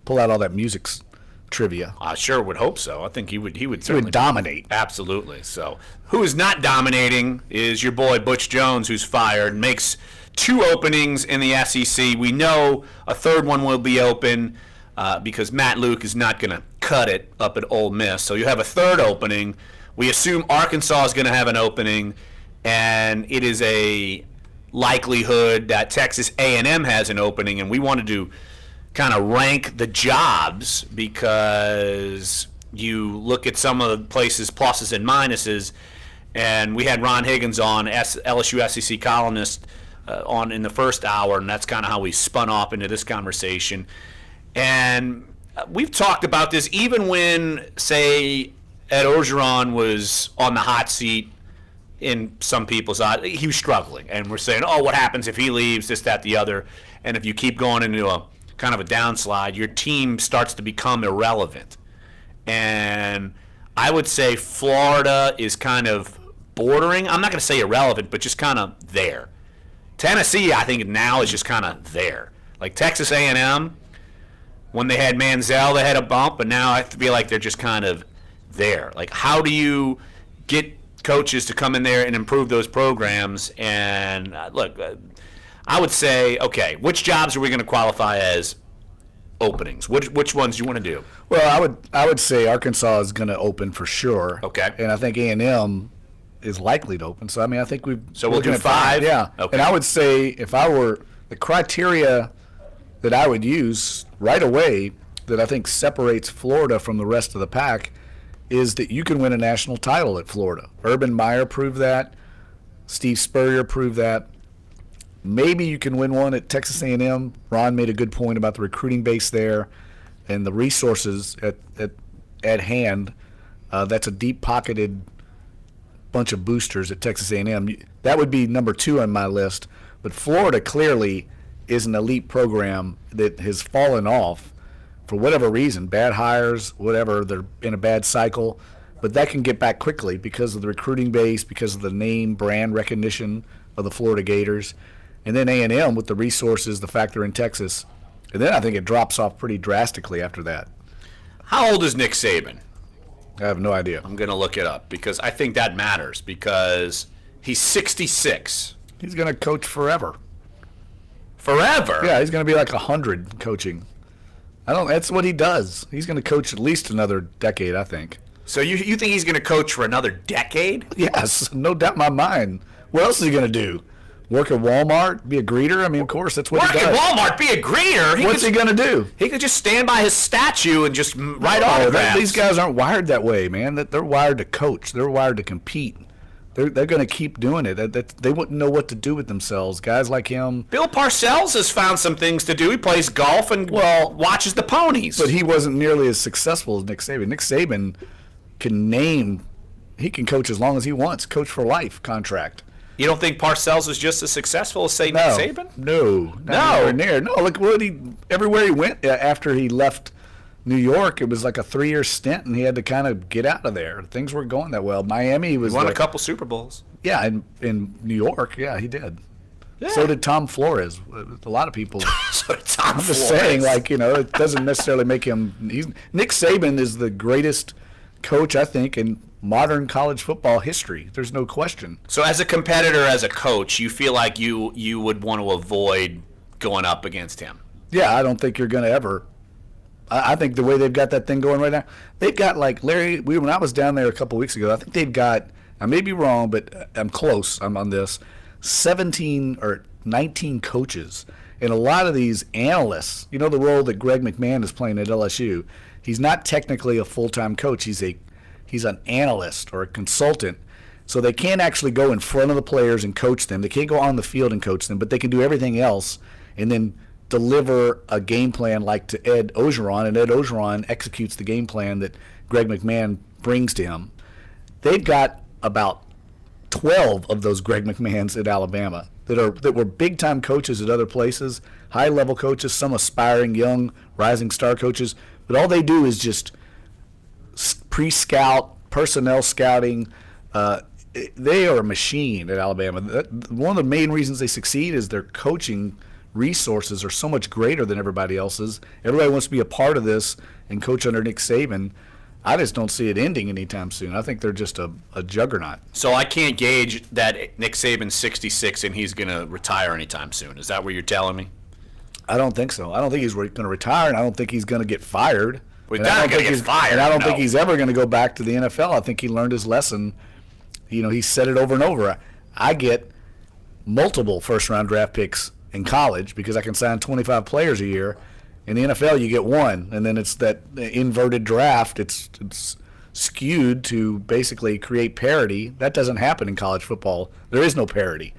Speaker 2: pull out all that music's trivia.
Speaker 1: I sure would hope so. I think he would certainly
Speaker 2: dominate.
Speaker 1: Absolutely. So, who is not dominating is your boy Butch Jones, who's fired, makes 2 openings in the SEC. We know a third one will be open because Matt Luke is not going to cut it up at Ole Miss. So you have a third opening. We assume Arkansas is going to have an opening, and it is a likelihood that Texas A&M has an opening, and we wanted to kind of rank the jobs because you look at some of the places, pluses and minuses, and we had Ron Higgins on, LSU SEC columnist, on in the first hour, and that's kind of how we spun off into this conversation. And we've talked about this even when, say, Ed Orgeron was on the hot seat in some people's eyes. He was struggling, and we're saying, oh, what happens if he leaves, this, that, the other. And if you keep going into a kind of a downslide, your team starts to become irrelevant. And I would say Florida is kind of bordering. I'm not going to say irrelevant, but just kind of there. Tennessee, I think now is just kind of there. Like Texas A&M, when they had Manziel, they had a bump, but now I feel like they're just kind of there. Like, how do you get coaches to come in there and improve those programs? And look, I would say, okay, which jobs are we going to qualify as openings? Which ones do you want to do?
Speaker 2: Well, I would say Arkansas is going to open for sure.
Speaker 1: Okay.
Speaker 2: And I think A&M is likely to open. So, I mean, I think
Speaker 1: we'll do 5?
Speaker 2: Yeah.
Speaker 1: Okay.
Speaker 2: And I would say if I were the criteria that I would use right away that I think separates Florida from the rest of the pack is that you can win a national title at Florida. Urban Meyer proved that. Steve Spurrier proved that. Maybe you can win one at Texas A&M. Ron made a good point about the recruiting base there and the resources at hand. That's a deep-pocketed bunch of boosters at Texas A&M. That would be number 2 on my list. But Florida clearly is an elite program that has fallen off for whatever reason, bad hires, whatever, they're in a bad cycle. But that can get back quickly because of the recruiting base, because of the name, brand recognition of the Florida Gators. And then A&M with the resources, the fact they're in Texas. And then I think it drops off pretty drastically after that.
Speaker 1: How old is Nick Saban?
Speaker 2: I have no idea.
Speaker 1: I'm going to look it up because I think that matters because he's 66.
Speaker 2: He's going to coach forever.
Speaker 1: Forever?
Speaker 2: Yeah, he's going to be like 100 coaching. That's what he does. He's going to coach at least another decade, I think.
Speaker 1: So you think he's going to coach for another decade?
Speaker 2: Yes, no doubt in my mind. What else is he going to do? Work at Walmart? Be a greeter? I mean, of course, that's what he does.
Speaker 1: Work at Walmart? Be a greeter?
Speaker 2: What's he going to do?
Speaker 1: He could just stand by his statue and just write autographs.
Speaker 2: These guys aren't wired that way, man. They're wired to coach. They're wired to compete. They're going to keep doing it. They wouldn't know what to do with themselves. Guys like him.
Speaker 1: Bill Parcells has found some things to do. He plays golf and watches the ponies.
Speaker 2: But he wasn't nearly as successful as Nick Saban. Nick Saban he can coach as long as he wants. Coach for life contract.
Speaker 1: You don't think Parcells was just as successful as, say, Nick Saban?
Speaker 2: No. Nowhere near. No, look, everywhere he went after he left New York, it was like a 3-year stint, and he had to kind of get out of there. Things weren't going that well. Miami was
Speaker 1: won a couple Super Bowls.
Speaker 2: Yeah, in New York, yeah, he did.
Speaker 1: Yeah.
Speaker 2: So did Tom Flores. A lot of people.
Speaker 1: So did Tom Flores.
Speaker 2: I'm just saying, it doesn't necessarily make him. Nick Saban is the greatest coach, I think, and modern college football history. There's no question.
Speaker 1: So as a competitor, as a coach, you feel like you would want to avoid going up against him?
Speaker 2: Yeah, I don't think you're going to ever. I think the way they've got that thing going right now, they've got like Larry. When I was down there a couple weeks ago, I think they've got. I may be wrong, but I'm close. I'm on this. 17 or 19 coaches, and a lot of these analysts. You know the role that Greg McMahon is playing at LSU. He's not technically a full-time coach. He's an analyst or a consultant. So they can't actually go in front of the players and coach them. They can't go on the field and coach them, but they can do everything else and then deliver a game plan like to Ed Orgeron, and Ed Orgeron executes the game plan that Greg McMahon brings to him. They've got about 12 of those Greg McMahons at Alabama that were big-time coaches at other places, high-level coaches, some aspiring young rising star coaches, but all they do is just pre-scout, personnel scouting. They are a machine at Alabama. One of the main reasons they succeed is their coaching resources are so much greater than everybody else's. Everybody wants to be a part of this and coach under Nick Saban. I just don't see it ending anytime soon. I think they're just a juggernaut.
Speaker 1: So I can't gauge that Nick Saban's 66 and he's going to retire anytime soon. Is that what you're telling me?
Speaker 2: I don't think so. I don't think he's going to retire, and I don't think he's going to get fired.
Speaker 1: He's not going to get fired.
Speaker 2: And I don't think he's ever going to go back to the NFL. I think he learned his lesson. You know, he said it over and over. I get multiple first-round draft picks in college because I can sign 25 players a year. In the NFL, you get one, and then it's that inverted draft. It's skewed to basically create parity. That doesn't happen in college football. There is no parity.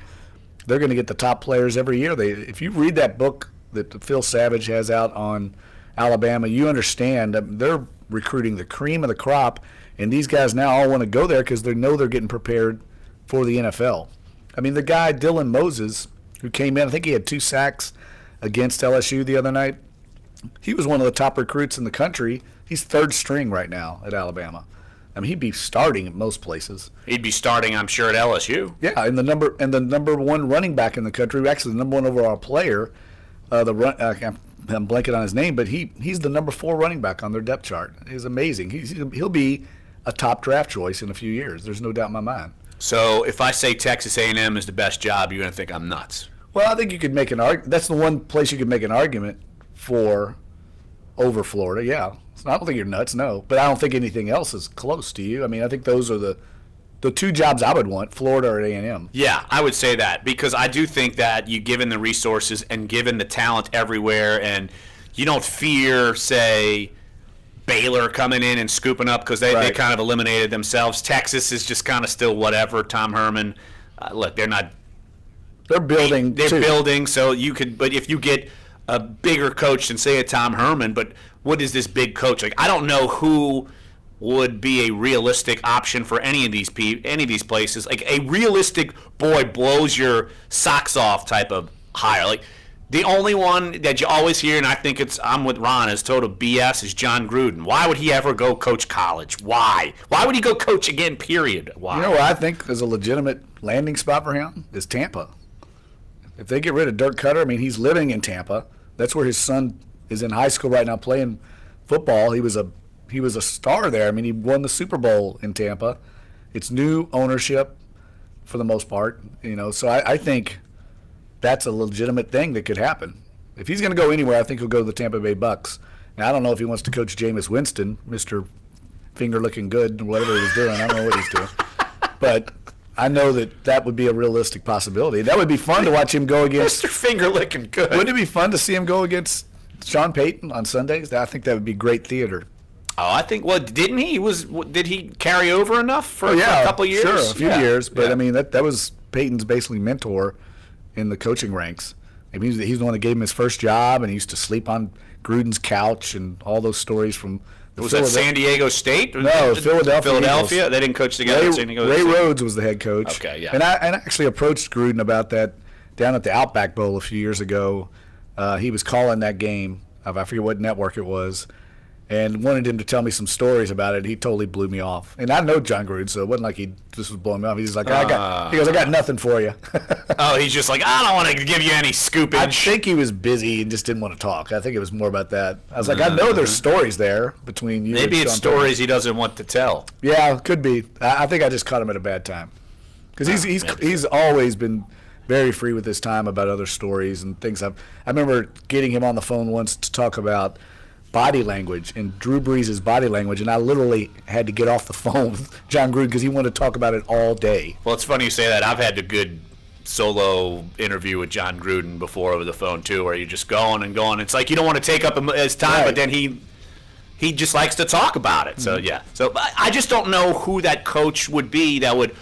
Speaker 2: They're going to get the top players every year. If you read that book that Phil Savage has out on Alabama, you understand that they're recruiting the cream of the crop, and these guys now all want to go there because they know they're getting prepared for the NFL. I mean, the guy, Dylan Moses, who came in, I think he had 2 sacks against LSU the other night. He was one of the top recruits in the country. He's third string right now at Alabama. I mean, he'd be starting at most places.
Speaker 1: He'd be starting, I'm sure, at LSU.
Speaker 2: Yeah, and the number one running back in the country, actually the number one overall player. I'm blanking on his name, but he's the number 4 running back on their depth chart. He's amazing. He'll be a top draft choice in a few years. There's no doubt in my mind.
Speaker 1: So if I say Texas A&M is the best job, you're going to think I'm nuts.
Speaker 2: Well, I think you could make an argument. That's the one place you could make an argument for over Florida. Yeah, so I don't think you're nuts, no. But I don't think anything else is close to you. I mean, I think those are the 2 jobs I would want, Florida or A&M.
Speaker 1: Yeah, I would say that because I do think that you given the resources and given the talent everywhere, and you don't fear, say, Baylor coming in and scooping up because they kind of eliminated themselves. Texas is just kind of still whatever. Tom Herman, look, they're not.
Speaker 2: They're building.
Speaker 1: They're building, so you could. But if you get a bigger coach than say a Tom Herman, but what is this big coach like? I don't know who would be a realistic option for any of these places. Like a realistic boy blows your socks off type of hire. Like the only one that you always hear, and I think I'm with Ron, is total BS, is John Gruden. Why would he ever go coach college? Why? Why would he go coach again, period? Why?
Speaker 2: You know what I think is a legitimate landing spot for him is Tampa. If they get rid of Dirk Cutter, I mean, he's living in Tampa. That's where his son is in high school right now playing football. He was a star there. I mean, he won the Super Bowl in Tampa. It's new ownership for the most part, you know. So I think that's a legitimate thing that could happen. If he's going to go anywhere, I think he'll go to the Tampa Bay Bucks. Now, I don't know if he wants to coach Jameis Winston, Mr. Finger looking good, whatever he was doing. I don't know what he's doing. But I know that would be a realistic possibility. That would be fun to watch him go against.
Speaker 1: Mr. Finger looking good.
Speaker 2: Wouldn't it be fun to see him go against Sean Payton on Sundays? I think that would be great theater.
Speaker 1: Oh, I think. Well, didn't he? Did he carry over enough for a couple of years?
Speaker 2: Sure, a few years. But I mean, that was Payton's basically mentor in the coaching ranks. I mean, he's the one that gave him his first job, and he used to sleep on Gruden's couch, and all those stories from.
Speaker 1: Was that San Diego State?
Speaker 2: No, Philadelphia.
Speaker 1: Eagles. They didn't coach together at San Diego State.
Speaker 2: Ray Rhodes was the head coach.
Speaker 1: Okay, yeah.
Speaker 2: And I actually approached Gruden about that down at the Outback Bowl a few years ago. He was calling that game. I forget what network it was. and wanted him to tell me some stories about it. He totally blew me off. And I know John Gruden, so it wasn't like he just was blowing me off. He's like, I got nothing for you.
Speaker 1: Oh, he's just like, I don't want to give you any scoopage.
Speaker 2: I think he was busy and just didn't want to talk. I think it was more about that. I was like, I know there's stories there between you.
Speaker 1: Maybe
Speaker 2: and
Speaker 1: it's stories he doesn't want to tell.
Speaker 2: Yeah, could be. I think I just caught him at a bad time. Because he's always been very free with his time about other stories and things. I remember getting him on the phone once to talk about body language and Drew Brees' body language, and I literally had to get off the phone with John Gruden because he wanted to talk about it all day.
Speaker 1: Well, it's funny you say that. I've had a good solo interview with John Gruden before over the phone too, where you're just going and going. It's like you don't want to take up his time, but then he just likes to talk about it. So yeah. So I just don't know who that coach would be that would.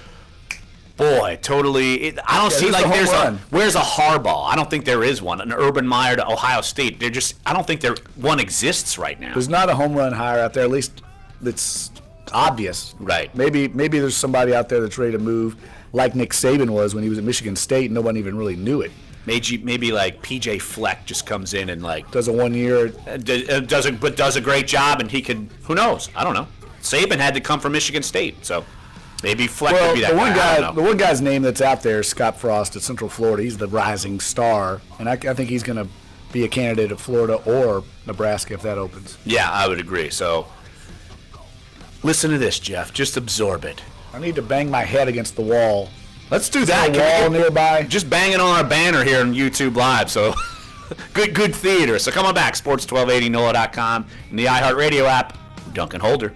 Speaker 1: Boy, totally. I don't see like where's a Harbaugh? I don't think there is one. An Urban Meyer to Ohio State. I don't think one exists right now.
Speaker 2: There's not a home run hire out there, at least that's obvious.
Speaker 1: Right.
Speaker 2: Maybe there's somebody out there that's ready to move, like Nick Saban was when he was at Michigan State, and no one even really knew it.
Speaker 1: Maybe like PJ Fleck just comes in and like
Speaker 2: does a 1 year,
Speaker 1: does a great job, and he could. Who knows? I don't know. Saban had to come from Michigan State, so. Maybe Fleck would be that guy.
Speaker 2: The one guy's name that's out there is Scott Frost at Central Florida. He's the rising star, and I think he's going to be a candidate at Florida or Nebraska if that opens.
Speaker 1: Yeah, I would agree. So listen to this, Jeff. Just absorb it.
Speaker 2: I need to bang my head against the wall.
Speaker 1: Let's do that.
Speaker 2: Wall nearby.
Speaker 1: Just banging on our banner here on YouTube Live. So good theater. So come on back. Sports 1280 NOLA.com and the iHeartRadio app. Dunc and Holder.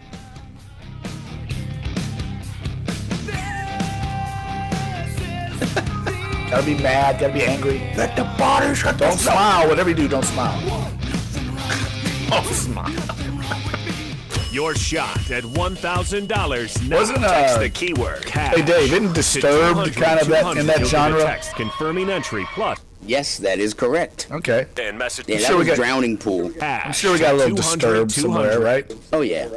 Speaker 2: Gotta be mad, gotta be angry.
Speaker 1: Let the bodies hit the
Speaker 2: Don't smile. Whatever you do, don't smile.
Speaker 1: Oh, smile.
Speaker 3: Your shot at $1,000 now. Text the keyword cash.
Speaker 2: Hey, Dave, isn't Disturbed kind of in that genre?
Speaker 3: Text confirming entry plus.
Speaker 4: Yes, that is correct.
Speaker 2: Okay.
Speaker 3: And message.
Speaker 4: Yeah, that was Drowning Pool.
Speaker 2: I'm sure we got a little Disturbed somewhere, right?
Speaker 4: Oh, yeah.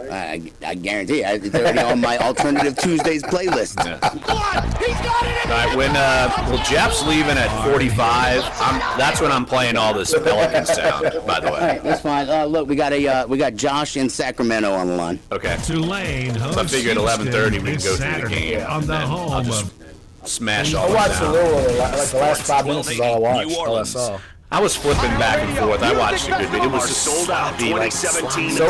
Speaker 4: I guarantee you. It's already on my Alternative Tuesdays playlist.
Speaker 1: Yeah. He's got it! All right, Jeff's leaving at 45. That's when I'm playing all this Pelican sound, by the way.
Speaker 4: All right, that's fine. Look, we got Josh in Sacramento on the line.
Speaker 1: Okay.
Speaker 9: Tulane hosts
Speaker 1: so I figured 11:30 we can go
Speaker 9: Saturday
Speaker 1: through the game.
Speaker 9: On the home of
Speaker 1: smash all
Speaker 2: I watched a little, like the last 5 minutes is all I watched, all I saw.
Speaker 1: I was flipping back and forth. I watched a good bit. It was just sloppy. Like,
Speaker 2: so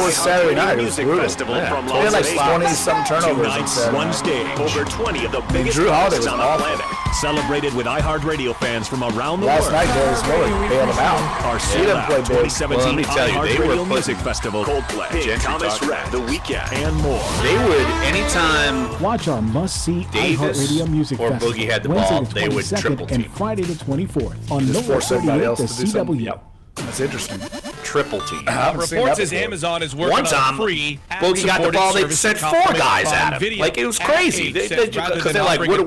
Speaker 2: was Saturday night. It was brutal.
Speaker 3: From
Speaker 2: They had like 20-some turnovers.
Speaker 3: One stage, over 20 of the biggest
Speaker 2: Drew Holiday was
Speaker 3: on the planet. Celebrated with iHeartRadio fans from around the
Speaker 2: last
Speaker 3: world.
Speaker 2: Last night, Darius Miller bailed him out.
Speaker 3: Our
Speaker 2: sold-out
Speaker 3: 2017 iHeartRadio Music
Speaker 1: putting
Speaker 3: Festival, Coldplay, Big Thomas Rhett, The Weeknd, and more.
Speaker 1: They would, anytime
Speaker 10: watch our must-see
Speaker 1: iHeartRadio
Speaker 10: Music
Speaker 1: or
Speaker 10: Festival.
Speaker 1: Boogie had the ball, they would triple team.
Speaker 10: And Friday the 24th on
Speaker 2: Just force everybody else to do something.
Speaker 10: CW.
Speaker 2: That's interesting.
Speaker 1: Triple team.
Speaker 9: Reports as Amazon is working
Speaker 1: one time,
Speaker 9: on a free
Speaker 1: Boogie got the ball, they sent 4 guys at him. Like, it was crazy. Because they're like, what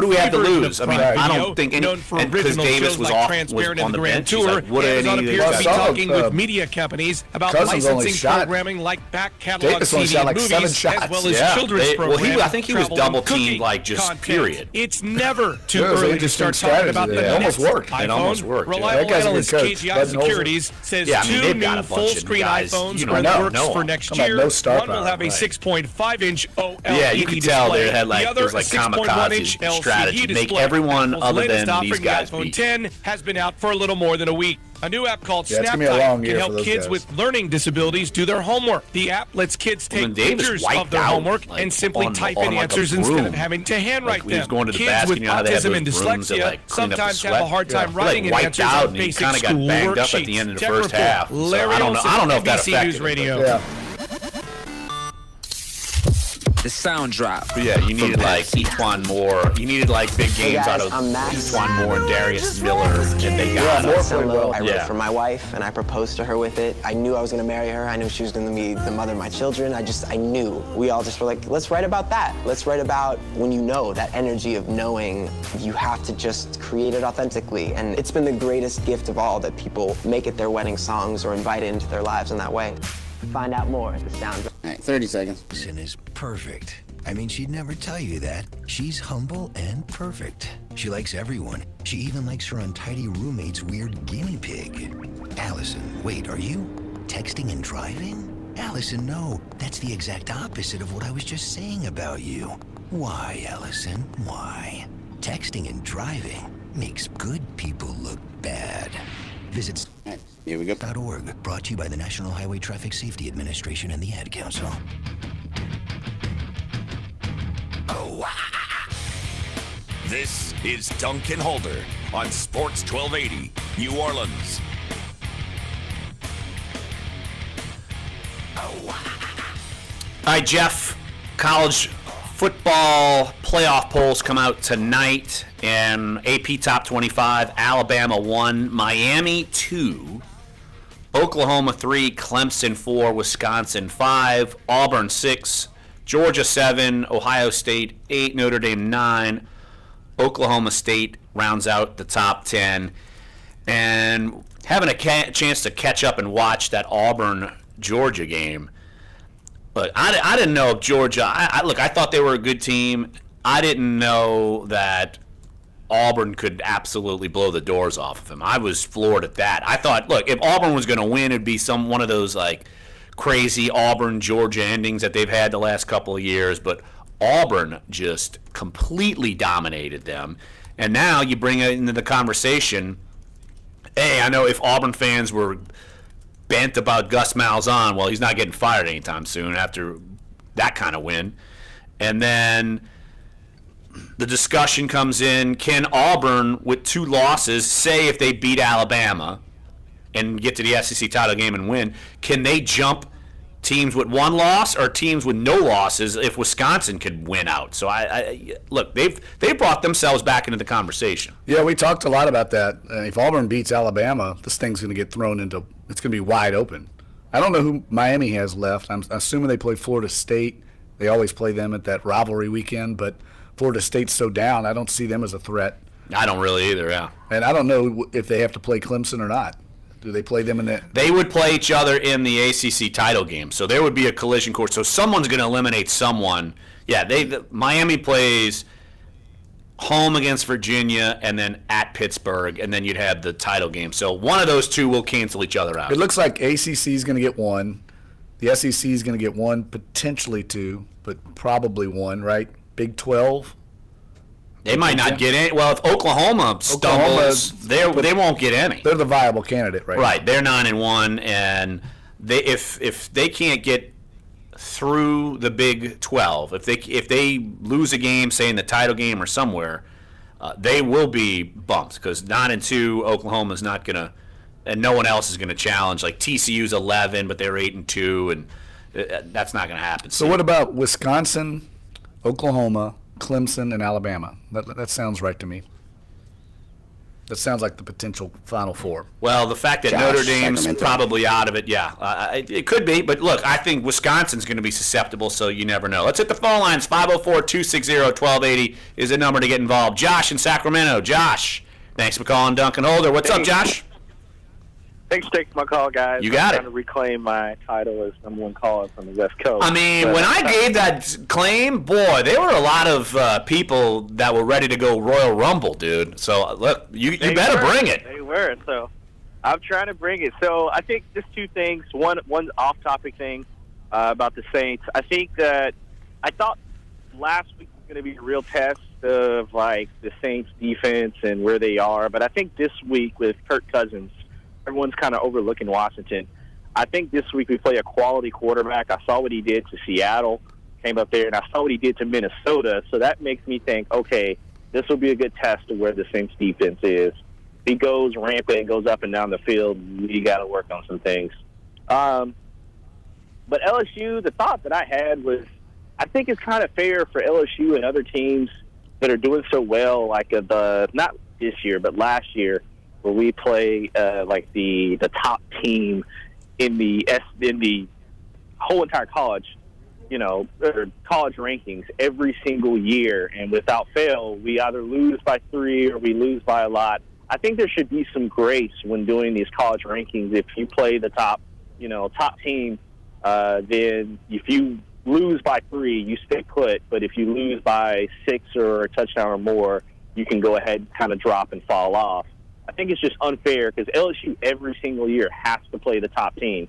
Speaker 1: do we have to lose? I mean, I don't think any, and because Davis was on the bench, he's like, what do
Speaker 9: Amazon
Speaker 1: any
Speaker 9: appears
Speaker 1: of
Speaker 9: to be
Speaker 1: these
Speaker 9: talking with media companies about licensing programming like back catalog CD movies as well as children's programs.
Speaker 1: I think he was double teamed, like, just period.
Speaker 9: It's never too early to start talking about the next iPhone.
Speaker 1: It almost worked.
Speaker 9: Reliable analyst KGI Securities says 2 new full-screen iPhones are in the works for next year. One will have a 6.5-inch OLED display.
Speaker 1: Yeah, you can tell they had like
Speaker 9: the other,
Speaker 1: it was like kamikaze strategy. Make everyone other than these guys
Speaker 9: the iPhone
Speaker 1: beat.
Speaker 9: 10 has been out for a little more than a week. A new app called
Speaker 2: SnapType
Speaker 9: can help kids with learning disabilities do their homework. The app lets kids take pictures of their homework and simply type in answers instead of having to handwrite them. Kids with autism and dyslexia sometimes have a hard time writing answers on basic school worksheets.
Speaker 1: Tech report. I don't know if that affected
Speaker 9: Radio.
Speaker 12: The sound drop.
Speaker 1: But yeah, you needed like Etwan Moore. You needed like big games out of Etwan Moore and Darius Miller, and they got
Speaker 14: I wrote for my wife, and I proposed to her with it. I knew I was going to marry her. I knew she was going to be the mother of my children. I knew. We all just were like, let's write about that. Let's write about when you know, that energy of knowing you have to just create it authentically. And it's been the greatest gift of all that people make it their wedding songs or invite it into their lives in that way. Find out more at the sound drop.
Speaker 4: All right, 30 seconds.
Speaker 15: Allison is perfect. I mean, she'd never tell you that. She's humble and perfect. She likes everyone. She even likes her untidy roommate's weird guinea pig. Allison, wait, are you texting and driving? Allison, no. That's the exact opposite of what I was just saying about you. Why, Allison? Why? Texting and driving makes good people look bad. Visit
Speaker 4: Here we go.
Speaker 15: .org, brought to you by the National Highway Traffic Safety Administration and the Ad Council.
Speaker 3: This is Dunc and Holder on Sports 1280, New Orleans.
Speaker 1: All right, Jeff, college football playoff polls come out tonight, and AP Top 25, Alabama 1, Miami 2, Oklahoma 3, Clemson 4, Wisconsin 5, Auburn 6, Georgia 7, Ohio State 8, Notre Dame 9, Oklahoma State rounds out the top 10. And having a chance to catch up and watch that Auburn-Georgia game, but I didn't know if Georgia. Look, I thought they were a good team. I didn't know that Auburn could absolutely blow the doors off of them. I was floored at that. I thought, look, if Auburn was going to win, it'd be one of those like crazy Auburn-Georgia endings that they've had the last couple of years. But Auburn just completely dominated them. And now you bring it into the conversation. Hey, I know if Auburn fans were bent about Gus Malzahn, well, he's not getting fired anytime soon after that kind of win. And then the discussion comes in, can Auburn, with 2 losses, say if they beat Alabama and get to the SEC title game and win, can they jump teams with 1 loss or teams with no losses if Wisconsin could win out? So look, they've brought themselves back into the conversation.
Speaker 2: Yeah, we talked a lot about that. If Auburn beats Alabama, this thing's going to get thrown into. It's going to be wide open. I don't know who Miami has left. I'm assuming they play Florida State. They always play them at that rivalry weekend, but Florida State's so down, I don't see them as a threat.
Speaker 1: I don't really either, yeah.
Speaker 2: And I don't know if they have to play Clemson or not. Do they play them in that?
Speaker 1: They would play each other in the ACC title game, so there would be a collision course. So someone's going to eliminate someone. Yeah, Miami plays home against Virginia and then at Pittsburgh, and then you'd have the title game. So one of those two will cancel each other out.
Speaker 2: It looks like ACC is going to get 1. The SEC is going to get 1, potentially 2, but probably 1, right? Big 12.
Speaker 1: They might not get any. Well, if Oklahoma stumbles, they won't get any.
Speaker 2: They're the viable candidate, right?
Speaker 1: Right. They're 9-1, and if they can't get through the Big 12, if they lose a game, say in the title game or somewhere, they will be bumped because 9-2, Oklahoma's not gonna, and no one else is gonna challenge. Like TCU's 11, but they're 8-2, and that's not gonna happen.
Speaker 2: So what about Wisconsin, Oklahoma, Clemson, and Alabama? That sounds right to me. That sounds like the potential Final Four.
Speaker 1: Well, the fact that Notre Dame's probably out of it, yeah, it could be. But look, I think Wisconsin's going to be susceptible, so you never know. Let's hit the phone lines. 504-260-1280 is the number to get involved. Josh in Sacramento. Josh, thanks for calling Dunc and Holder. What's up, Josh?
Speaker 11: Thanks for taking my call, guys.
Speaker 1: You got
Speaker 11: I'm trying to reclaim my title as #1 caller from the West Coast.
Speaker 1: I mean, when I gave that claim, boy, there were a lot of people that were ready to go Royal Rumble, dude. So, look, you better bring it.
Speaker 11: They were. So, I'm trying to bring it. So, I think just 2 things. One off-topic thing about the Saints. I think that I thought last week was going to be a real test of, like, the Saints' defense and where they are. But I think this week with Kirk Cousins, everyone's kind of overlooking Washington. I think this week we play a quality quarterback. I saw what he did to Seattle, came up there, and I saw what he did to Minnesota. So that makes me think, okay, this will be a good test of where the Saints defense is. He goes rampant, goes up and down the field. We got to work on some things. But LSU, the thought that I had was, I think it's kind of fair for LSU and other teams that are doing so well, like not this year, but last year, where we play like the top team in the whole entire college, or college rankings every single year, and without fail, we either lose by 3 or we lose by a lot. I think there should be some grace when doing these college rankings. If you play the top team, then if you lose by 3, you stay put. But if you lose by 6 or a touchdown or more, you can go ahead and kind of drop and fall off. I think it's just unfair because LSU every single year has to play the top team.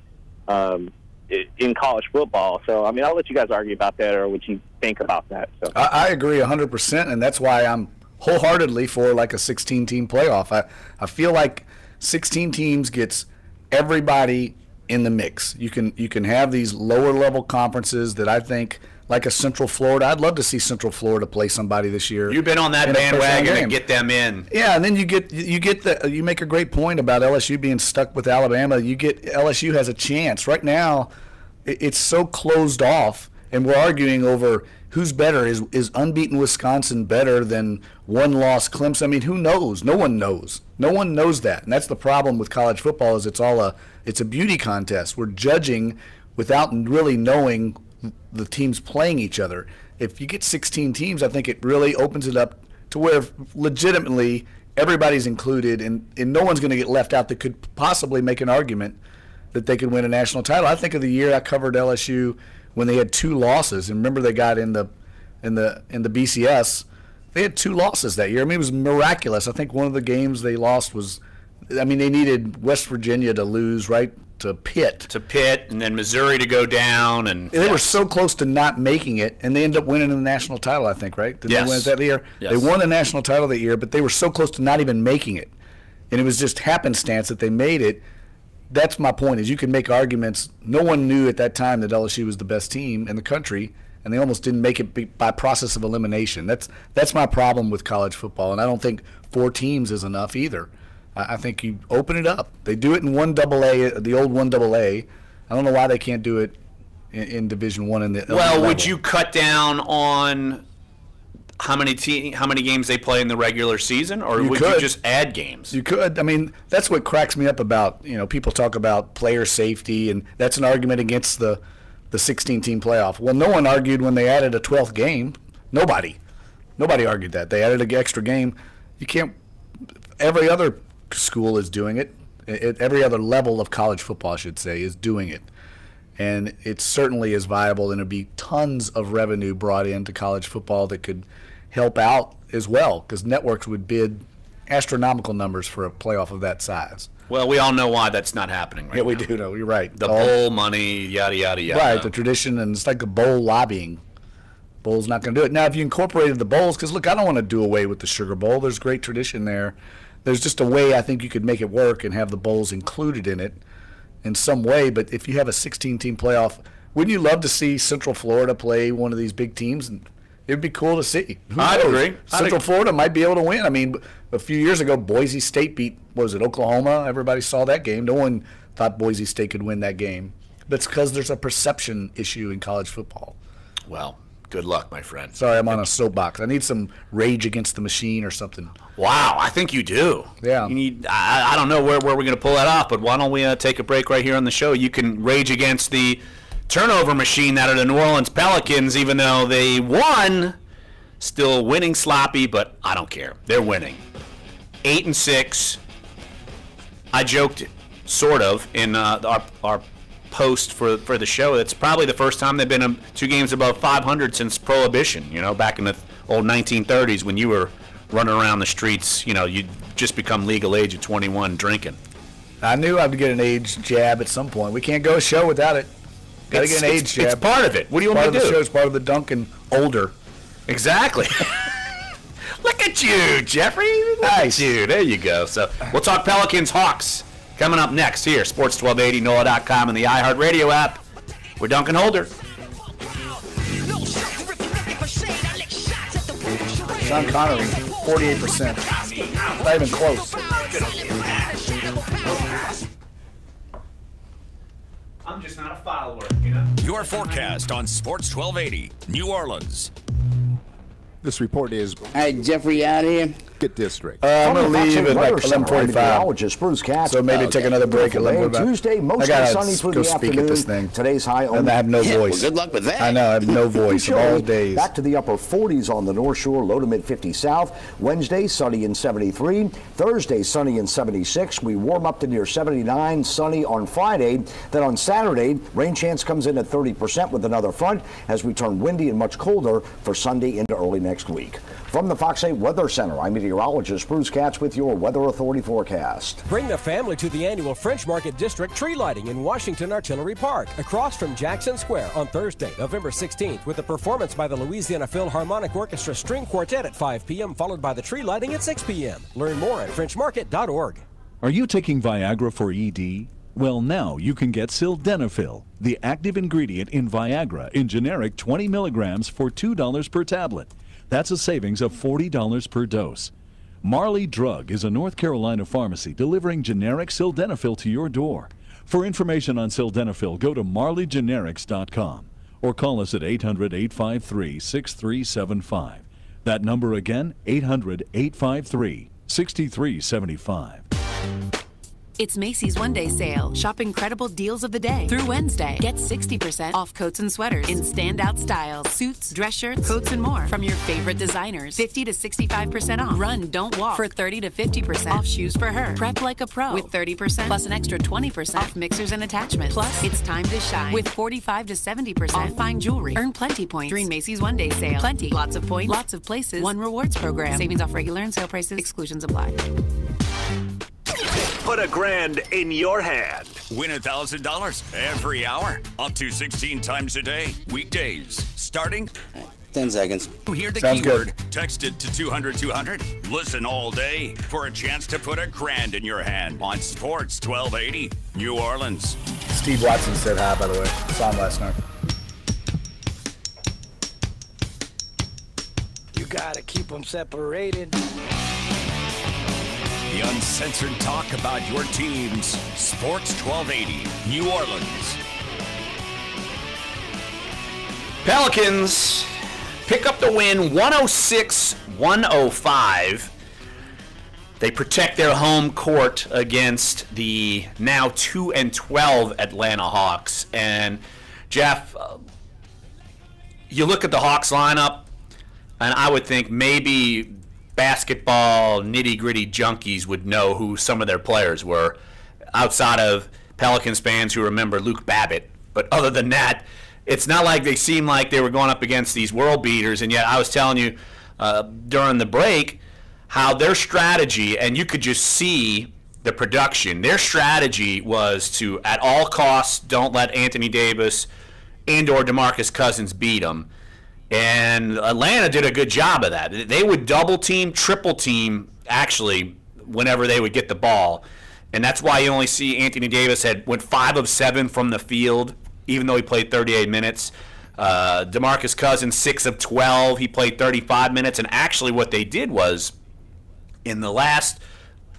Speaker 11: in college football. So, I mean, I'll let you guys argue about that or what you think about that. So
Speaker 2: I agree 100%, and that's why I'm wholeheartedly for like a 16-team playoff. I feel like 16 teams gets everybody in the mix. You can have these lower level conferences that I think, like a Central Florida. I'd love to see Central Florida play somebody this year.
Speaker 1: You've been on that bandwagon and get them in.
Speaker 2: Yeah, and then you make a great point about LSU being stuck with Alabama. LSU has a chance. Right now, it's so closed off, and we're arguing over who's better. Is unbeaten Wisconsin better than one-loss Clemson? I mean, who knows? No one knows. No one knows that, and that's the problem with college football. Is it's a beauty contest. We're judging without really knowing the teams playing each other. If you get 16 teams, I think it really opens it up to where legitimately everybody's included, and no one's going to get left out that could possibly make an argument that they could win a national title. I think of the year I covered LSU when they had 2 losses, and remember they got in the BCS. They had 2 losses that year. I mean, it was miraculous. I think one of the games they lost was, I mean, they needed West Virginia to lose, right? To Pitt,
Speaker 1: and then Missouri to go down, and
Speaker 2: they were so close to not making it, and they ended up winning the national title. I think, right? Did they win it that year?
Speaker 1: Yes.
Speaker 2: They won the national title that year, but they were so close to not even making it, and it was just happenstance that they made it. That's my point. Is you can make arguments. No one knew at that time that LSU was the best team in the country, and they almost didn't make it by process of elimination. That's my problem with college football, and I don't think 4 teams is enough either. I think you open it up. They do it in 1AA, the old 1AA. I don't know why they can't do it in Division I.
Speaker 1: Well, would you cut down on how many games they play in the regular season, or would you just add games?
Speaker 2: You could. I mean, that's what cracks me up about, people talk about player safety, and that's an argument against the 16-team playoff. Well, no one argued when they added a 12th game. Nobody argued that. They added an extra game. You can't. Every other school is doing it. Every other level of college football, I should say, is doing it. And it certainly is viable, and it'd be tons of revenue brought into college football that could help out as well, because networks would bid astronomical numbers for a playoff of that size.
Speaker 1: Well, we all know why that's not happening right now.
Speaker 2: Yeah, we do know. You're right.
Speaker 1: The bowl money, yada, yada, yada.
Speaker 2: Right, the tradition, and it's like a bowl lobbying. Bowl's not going to do it. Now, if you incorporated the bowls, because, look, I don't want to do away with the Sugar Bowl. There's great tradition there. There's just a way I think you could make it work and have the bowls included in it in some way. But if you have a 16-team playoff, wouldn't you love to see Central Florida play one of these big teams? And it'd be cool to see.
Speaker 1: I'd agree.
Speaker 2: Central Florida might be able to win. I mean, a few years ago, Boise State beat, Oklahoma? Everybody saw that game. No one thought Boise State could win that game. But it's because there's a perception issue in college football.
Speaker 1: Well, good luck, my friend.
Speaker 2: Sorry, I'm on a soapbox. I need some Rage Against the Machine or something.
Speaker 1: Wow, I think you do.
Speaker 2: Yeah.
Speaker 1: You need. I don't know where we're going to pull that off, but why don't we take a break right here on the show? You can rage against the turnover machine that are the New Orleans Pelicans, even though they won. Still winning sloppy, but I don't care. They're winning. 8-6. I joked, sort of, in our post for the show. It's probably the first time they've been 2 games above 500 since Prohibition, back in the old 1930s when you were running around the streets, you'd just become legal age at 21 drinking.
Speaker 2: I knew I'd get an age jab at some point. We can't go a show without it. Got to get an age jab.
Speaker 1: It's part of it. What do you want me to do?
Speaker 2: Part of the show is part of the Dunc and older.
Speaker 1: Exactly. Look at you, Jeffrey. Nice. You. There you go. So we'll talk Pelicans Hawks coming up next here. Sports 1280, NOLA.com, and the iHeartRadio app. We're Dunc and Holder.
Speaker 2: Sean Connery, 48%. Not even close.
Speaker 1: I'm just not a follower,
Speaker 3: Your forecast on Sports 1280, New Orleans.
Speaker 16: This report is...
Speaker 4: Hey, Jeffrey, out here.
Speaker 16: Get District.
Speaker 2: I'm going to leave at like 11:45. So maybe take another break at 11:45.
Speaker 17: Tuesday, mostly sunny through the afternoon.
Speaker 2: At this thing.
Speaker 17: Today's high only.
Speaker 2: And I have no voice.
Speaker 4: Well, good luck with that.
Speaker 2: I know, I have no voice of all days.
Speaker 17: Back to the upper 40s on the North Shore, low to mid 50s south. Wednesday, sunny in 73. Thursday, sunny in 76. We warm up to near 79, sunny on Friday. Then on Saturday, rain chance comes in at 30% with another front as we turn windy and much colder for Sunday into early next week. From the Fox 8 Weather Center, I'm meteorologist Bruce Katz with your Weather Authority forecast.
Speaker 13: Bring the family to the annual French Market District tree lighting in Washington Artillery Park, across from Jackson Square on Thursday, November 16th, with a performance by the Louisiana Philharmonic Orchestra String Quartet at 5 p.m., followed by the tree lighting at 6 p.m. Learn more at frenchmarket.org.
Speaker 5: Are you taking Viagra for ED? Well, now you can get Sildenafil, the active ingredient in Viagra, in generic 20 milligrams for $2 per tablet. That's a savings of $40 per dose. Marley Drug is a North Carolina pharmacy delivering generic Sildenafil to your door. For information on Sildenafil, go to marleygenerics.com or call us at 800-853-6375. That number again, 800-853-6375.
Speaker 18: It's Macy's One Day Sale. Shop incredible deals of the day through Wednesday. Get 60% off coats and sweaters in standout styles, suits, dress shirts, coats, and more from your favorite designers. 50 to 65% off. Run, don't walk for 30 to 50% off shoes for her. Prep like a pro with 30% plus an extra 20% off mixers and attachments. Plus, it's time to shine with 45 to 70% off fine jewelry. Earn plenty points during Macy's One Day Sale. Plenty, lots of points, lots of places, one rewards program. Savings off regular and sale prices. Exclusions apply.
Speaker 3: Put $1,000 in your hand. Win $1,000 every hour. Up to 16 times a day. Weekdays. Starting
Speaker 4: 10 seconds.
Speaker 3: Hear the
Speaker 4: Sounds
Speaker 3: keyword.
Speaker 4: good.
Speaker 3: Text it to 200-200. Listen all day for a chance to put $1,000 in your hand on Sports 1280 New Orleans.
Speaker 2: Steve Watson said hi, by the way. Saw him last night.
Speaker 19: You gotta keep them separated.
Speaker 3: The uncensored talk about your teams. Sports 1280 New Orleans.
Speaker 1: Pelicans pick up the win 106-105. They protect their home court against the now 2-12 Atlanta Hawks. And Jeff, you look at the Hawks lineup, and I would think maybe basketball nitty-gritty junkies would know who some of their players were, outside of Pelicans fans who remember Luke Babbitt. But other than that, it's not like they seem like they were going up against these world beaters. And yet I was telling you during the break how their strategy, and you could just see the production, their strategy was to, at all costs, don't let Anthony Davis and or DeMarcus Cousins beat them. And Atlanta did a good job of that. They would double team, triple team, actually, whenever they would get the ball. And that's why you only see Anthony Davis went 5 of 7 from the field, even though he played 38 minutes. DeMarcus Cousins, 6 of 12. He played 35 minutes. And actually what they did was, in the last,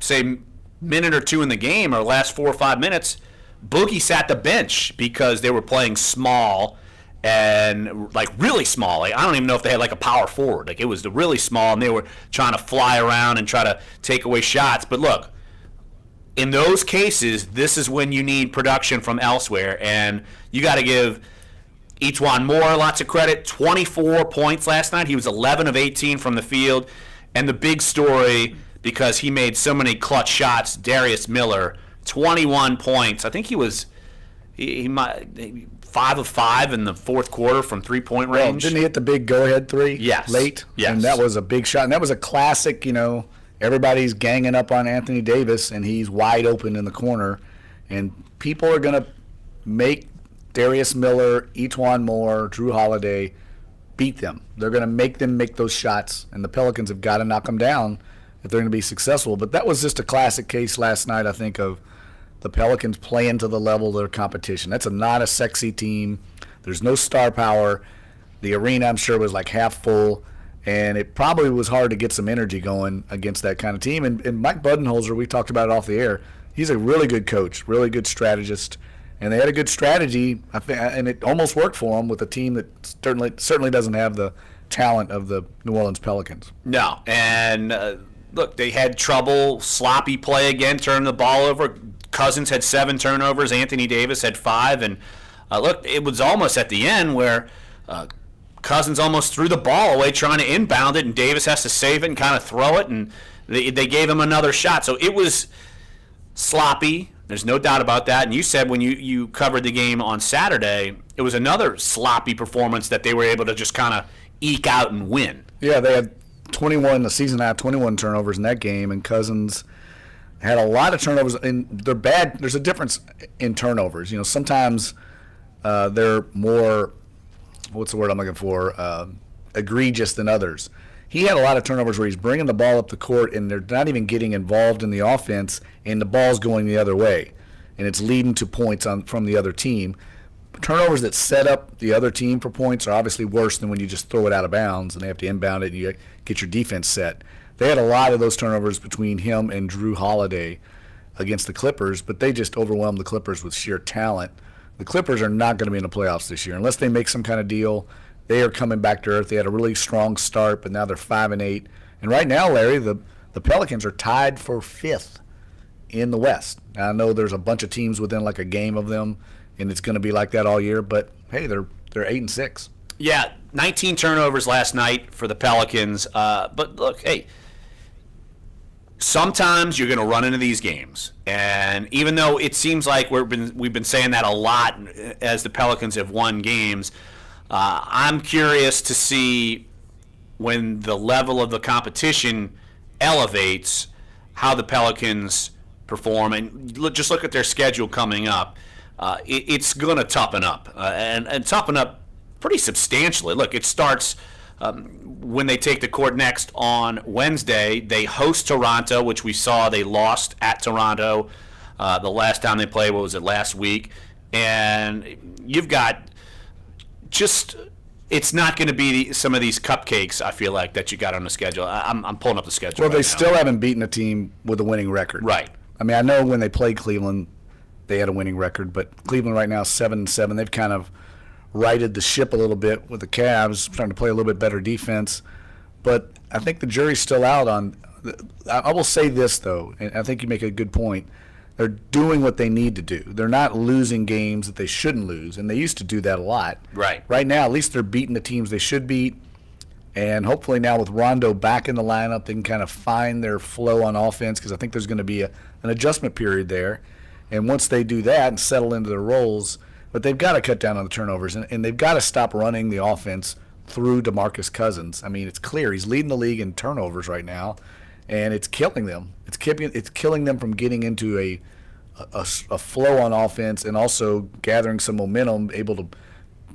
Speaker 1: say, minute or two in the game, or last 4 or 5 minutes, Boogie sat the bench because they were playing small. And like really small. Like, I don't even know if they had like a power forward. Like, it was really small, and they were trying to fly around and try to take away shots. But look, in those cases, this is when you need production from elsewhere, and you got to give Etuan Moore lots of credit. 24 points last night. He was 11 of 18 from the field. And the big story, because he made so many clutch shots, Darius Miller, 21 points. I think he was he might 5 of 5 in the fourth quarter from three-point range.
Speaker 2: Well, didn't he hit the big go-ahead three?
Speaker 1: Yes.
Speaker 2: Late?
Speaker 1: Yes.
Speaker 2: And that was a big shot. And that was a classic, everybody's ganging up on Anthony Davis, and he's wide open in the corner. And people are going to make Darius Miller, Etuan Moore, Drew Holiday beat them. They're going to make them make those shots, and the Pelicans have got to knock them down if they're going to be successful. But that was just a classic case last night, I think, of the Pelicans playing to the level of their competition. That's not a sexy team. There's no star power. The arena, I'm sure, was like half full, and it probably was hard to get some energy going against that kind of team. And Mike Budenholzer, we talked about it off the air, he's a really good coach, really good strategist, and they had a good strategy, and it almost worked for them with a team that certainly doesn't have the talent of the New Orleans Pelicans.
Speaker 1: No, and look, they had trouble, sloppy play again, turning the ball over. Cousins had 7 turnovers. Anthony Davis had 5. And look, it was almost at the end where Cousins almost threw the ball away trying to inbound it, and Davis has to save it and kind of throw it, and they gave him another shot. So it was sloppy. There's no doubt about that. And you said when you covered the game on Saturday, it was another sloppy performance that they were able to just kind of eke out and win.
Speaker 2: Yeah, they had the season high 21 turnovers in that game, and Cousins had a lot of turnovers, and they're bad. There's a difference in turnovers. Sometimes they're more, what's the word I'm looking for, egregious than others. He had a lot of turnovers where he's bringing the ball up the court, and they're not even getting involved in the offense, and the ball's going the other way, and it's leading to points from the other team. Turnovers that set up the other team for points are obviously worse than when you just throw it out of bounds and they have to inbound it and you get your defense set. They had a lot of those turnovers between him and Drew Holiday against the Clippers, but they just overwhelmed the Clippers with sheer talent. The Clippers are not going to be in the playoffs this year unless they make some kind of deal. They are coming back to earth. They had a really strong start, but now they're 5-8. And right now, Larry, the Pelicans are tied for 5th in the West. Now, I know there's a bunch of teams within like a game of them, and it's going to be like that all year. But hey, they're 8-6.
Speaker 1: Yeah, 19 turnovers last night for the Pelicans. But look, hey, sometimes you're going to run into these games, and even though it seems like we've been saying that a lot as the Pelicans have won games, I'm curious to see when the level of the competition elevates how the Pelicans perform, and just look at their schedule coming up. It's going to toughen up, and toughen up pretty substantially. Look, it starts when they take the court next on Wednesday. They host Toronto, which we saw they lost at Toronto the last time they played. What was it, last week? And you've got it's not going to be some of these cupcakes, I feel like, that you got on the schedule. I'm pulling up the schedule.
Speaker 2: Well, they still haven't beaten a team with a winning record.
Speaker 1: Right.
Speaker 2: I mean, I know when they played Cleveland, they had a winning record, but Cleveland right now is 7-7. They've kind of righted the ship a little bit with the Cavs, trying to play a little bit better defense. But I think the jury's still out on – I will say this, though, and I think you make a good point. They're doing what they need to do. They're not losing games that they shouldn't lose, and they used to do that a lot.
Speaker 1: Right.
Speaker 2: Right now, at least they're beating the teams they should beat, and hopefully now with Rondo back in the lineup, they can kind of find their flow on offense, because I think there's going to be an adjustment period there. And once they do that and settle into their roles, but they've got to cut down on the turnovers, and they've got to stop running the offense through DeMarcus Cousins. I mean, it's clear he's leading the league in turnovers right now, and it's killing them. It's killing them from getting into a flow on offense and also gathering some momentum, able to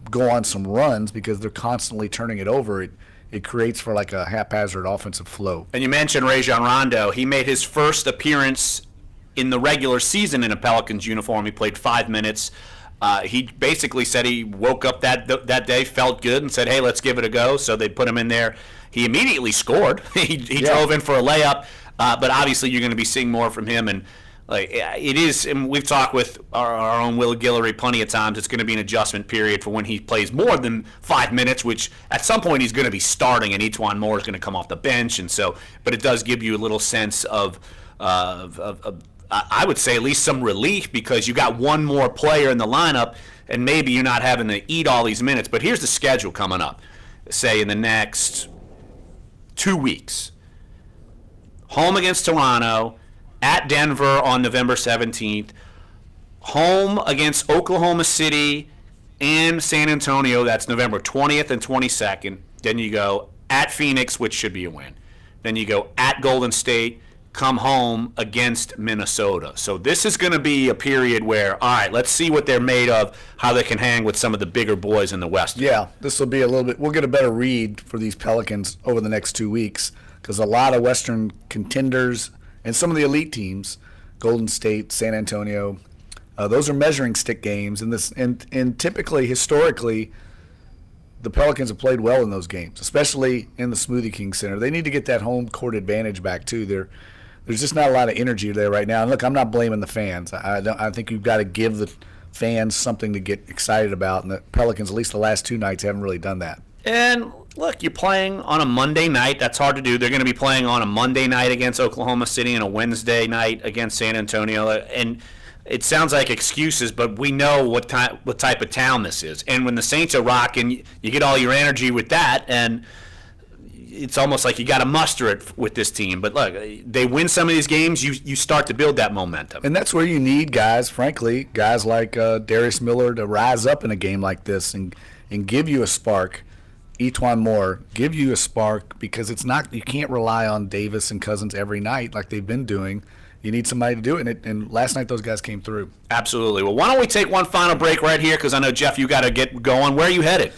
Speaker 2: go on some runs because they're constantly turning it over. It creates for like a haphazard offensive flow.
Speaker 1: And you mentioned Rajon Rondo. He made his first appearance in the regular season in a Pelicans uniform. He played 5 minutes. He basically said he woke up that day, felt good, and said, hey, let's give it a go. So they put him in there. He immediately scored. he drove in for a layup. But obviously you're going to be seeing more from him. And it is, and we've talked with our own Will Guillory plenty of times, it's going to be an adjustment period for when he plays more than 5 minutes, which at some point he's going to be starting, and Etuan Moore is going to come off the bench. And so, but it does give you a little sense of I would say at least some relief, because you got one more player in the lineup, and maybe you're not having to eat all these minutes. But here's the schedule coming up, say in the next 2 weeks. Home against Toronto, at Denver on November 17th, home against Oklahoma City and San Antonio, that's November 20th and 22nd. Then you go at Phoenix, which should be a win. Then you go at Golden State, come home against Minnesota. So this is going to be a period where, all right, let's see what they're made of, how they can hang with some of the bigger boys in the West.
Speaker 2: Yeah, this will be a little bit – we'll get a better read for these Pelicans over the next 2 weeks, because a lot of Western contenders and some of the elite teams, Golden State, San Antonio, those are measuring stick games. And typically, historically, the Pelicans have played well in those games, especially in the Smoothie King Center. They need to get that home court advantage back, too. There's just not a lot of energy there right now. And look, I'm not blaming the fans. I think you've got to give the fans something to get excited about, and the Pelicans, at least the last 2 nights, haven't really done that.
Speaker 1: And look, you're playing on a Monday night. That's hard to do. They're going to be playing on a Monday night against Oklahoma City and a Wednesday night against San Antonio. And it sounds like excuses, but we know what type of town this is. And when the Saints are rocking, you get all your energy with that, and it's almost like you got to muster it with this team. But look, they win some of these games, you start to build that momentum.
Speaker 2: And that's where you need guys, frankly, guys like Darius Miller to rise up in a game like this and give you a spark. Etwan Moore give you a spark, because you can't rely on Davis and Cousins every night like they've been doing. You need somebody to do it, and last night those guys came through.
Speaker 1: Absolutely. Well, why don't we take one final break right here, because I know, Jeff, you got to get going. Where are you headed?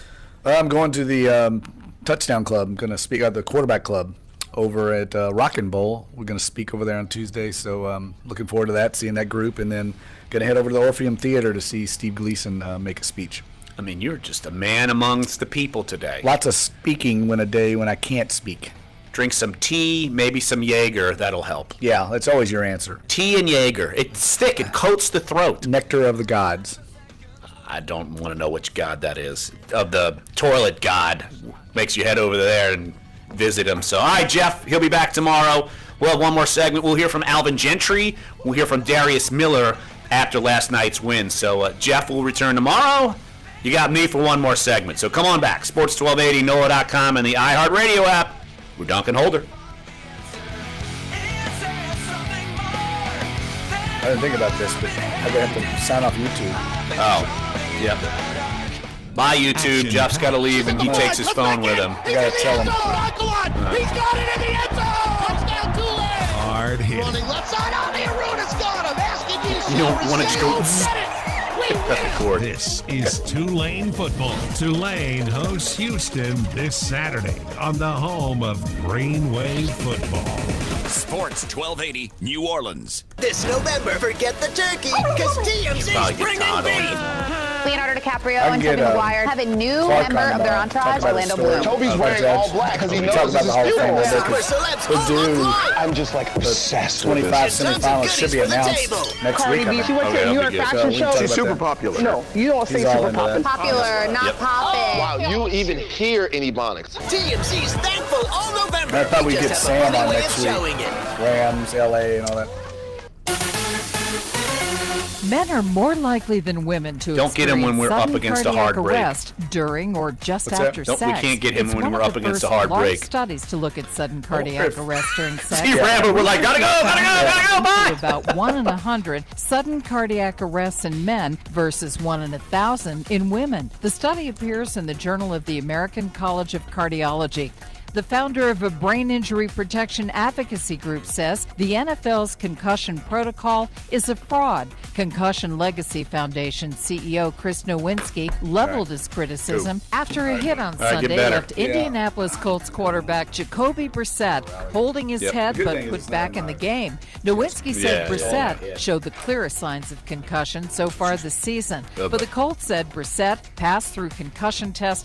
Speaker 2: I'm going to the Touchdown Club. I'm going to speak at the quarterback club over at Rockin' Bowl. We're going to speak over there on Tuesday, so looking forward to that, seeing that group, and then going to head over to the Orpheum Theater to see Steve Gleason make a speech.
Speaker 1: I mean, you're just a man amongst the people today.
Speaker 2: Lots of speaking when I can't speak.
Speaker 1: Drink some tea, maybe some Jaeger. That'll help.
Speaker 2: Yeah, that's always your answer.
Speaker 1: Tea and Jaeger. It's thick. It coats the throat.
Speaker 2: Nectar of the gods.
Speaker 1: I don't want to know which god that is. Of the toilet god. Makes you head over there and visit him. So, all right, Jeff, he'll be back tomorrow. We'll have one more segment. We'll hear from Alvin Gentry. We'll hear from Darius Miller after last night's win. So, Jeff will return tomorrow. You got me for one more segment. So come on back. Sports 1280, NOLA.com, and the iHeartRadio app. We're Dunc and Holder.
Speaker 2: I didn't think about this, but I'm going to have to sign off YouTube.
Speaker 1: Oh, yep. Bye, YouTube. Jeff's got to leave, and he takes his phone with him.
Speaker 2: I got to tell him.
Speaker 6: He's got it in the end zone! Touchdown, Tulane!
Speaker 16: Hard hit.
Speaker 6: Running left side on the Aruna's got him. Asking
Speaker 1: you don't want to just go...
Speaker 16: This is Tulane football. Tulane hosts Houston this Saturday on the home of Greenway football.
Speaker 3: Sports 1280 New Orleans.
Speaker 6: This November, forget the turkey, because TMC's bringing beef.
Speaker 20: Leonardo DiCaprio and Tobey Maguire have a new member of their entourage, Orlando Bloom.
Speaker 6: Toby's wearing all black because he knows this is beautiful. I'm just like obsessed with
Speaker 2: 25 semifinals should be announced next week.
Speaker 6: She went to a New York fashion show. She's super popular. No, you don't say super popular.
Speaker 20: Popular, not popping.
Speaker 6: Wow, you even hear any Ebonics. TMC's thankful all November.
Speaker 2: I thought we'd get Sam on next week. Rams, LA, and all that.
Speaker 22: Men are more likely than women to
Speaker 1: Don't get him when we're up against a hard break.
Speaker 22: Arrest during or just after sex.
Speaker 1: We can't get him when we're up against a hard break.
Speaker 22: Studies to look at sudden cardiac arrest during sex.
Speaker 1: See, Rambo, we're like, gotta go, bye.
Speaker 22: About 1 in 100 sudden cardiac arrests in men versus 1 in 1,000 in women. The study appears in the Journal of the American College of Cardiology. The founder of a brain injury protection advocacy group says the NFL's concussion protocol is a fraud. Concussion Legacy Foundation CEO Chris Nowinski leveled his criticism after a hit on Sunday left Indianapolis Colts quarterback Jacoby Brissett holding his head but put back in the game. Nowinski said Brissett showed the clearest signs of concussion so far this season, but the Colts said Brissett passed through concussion tests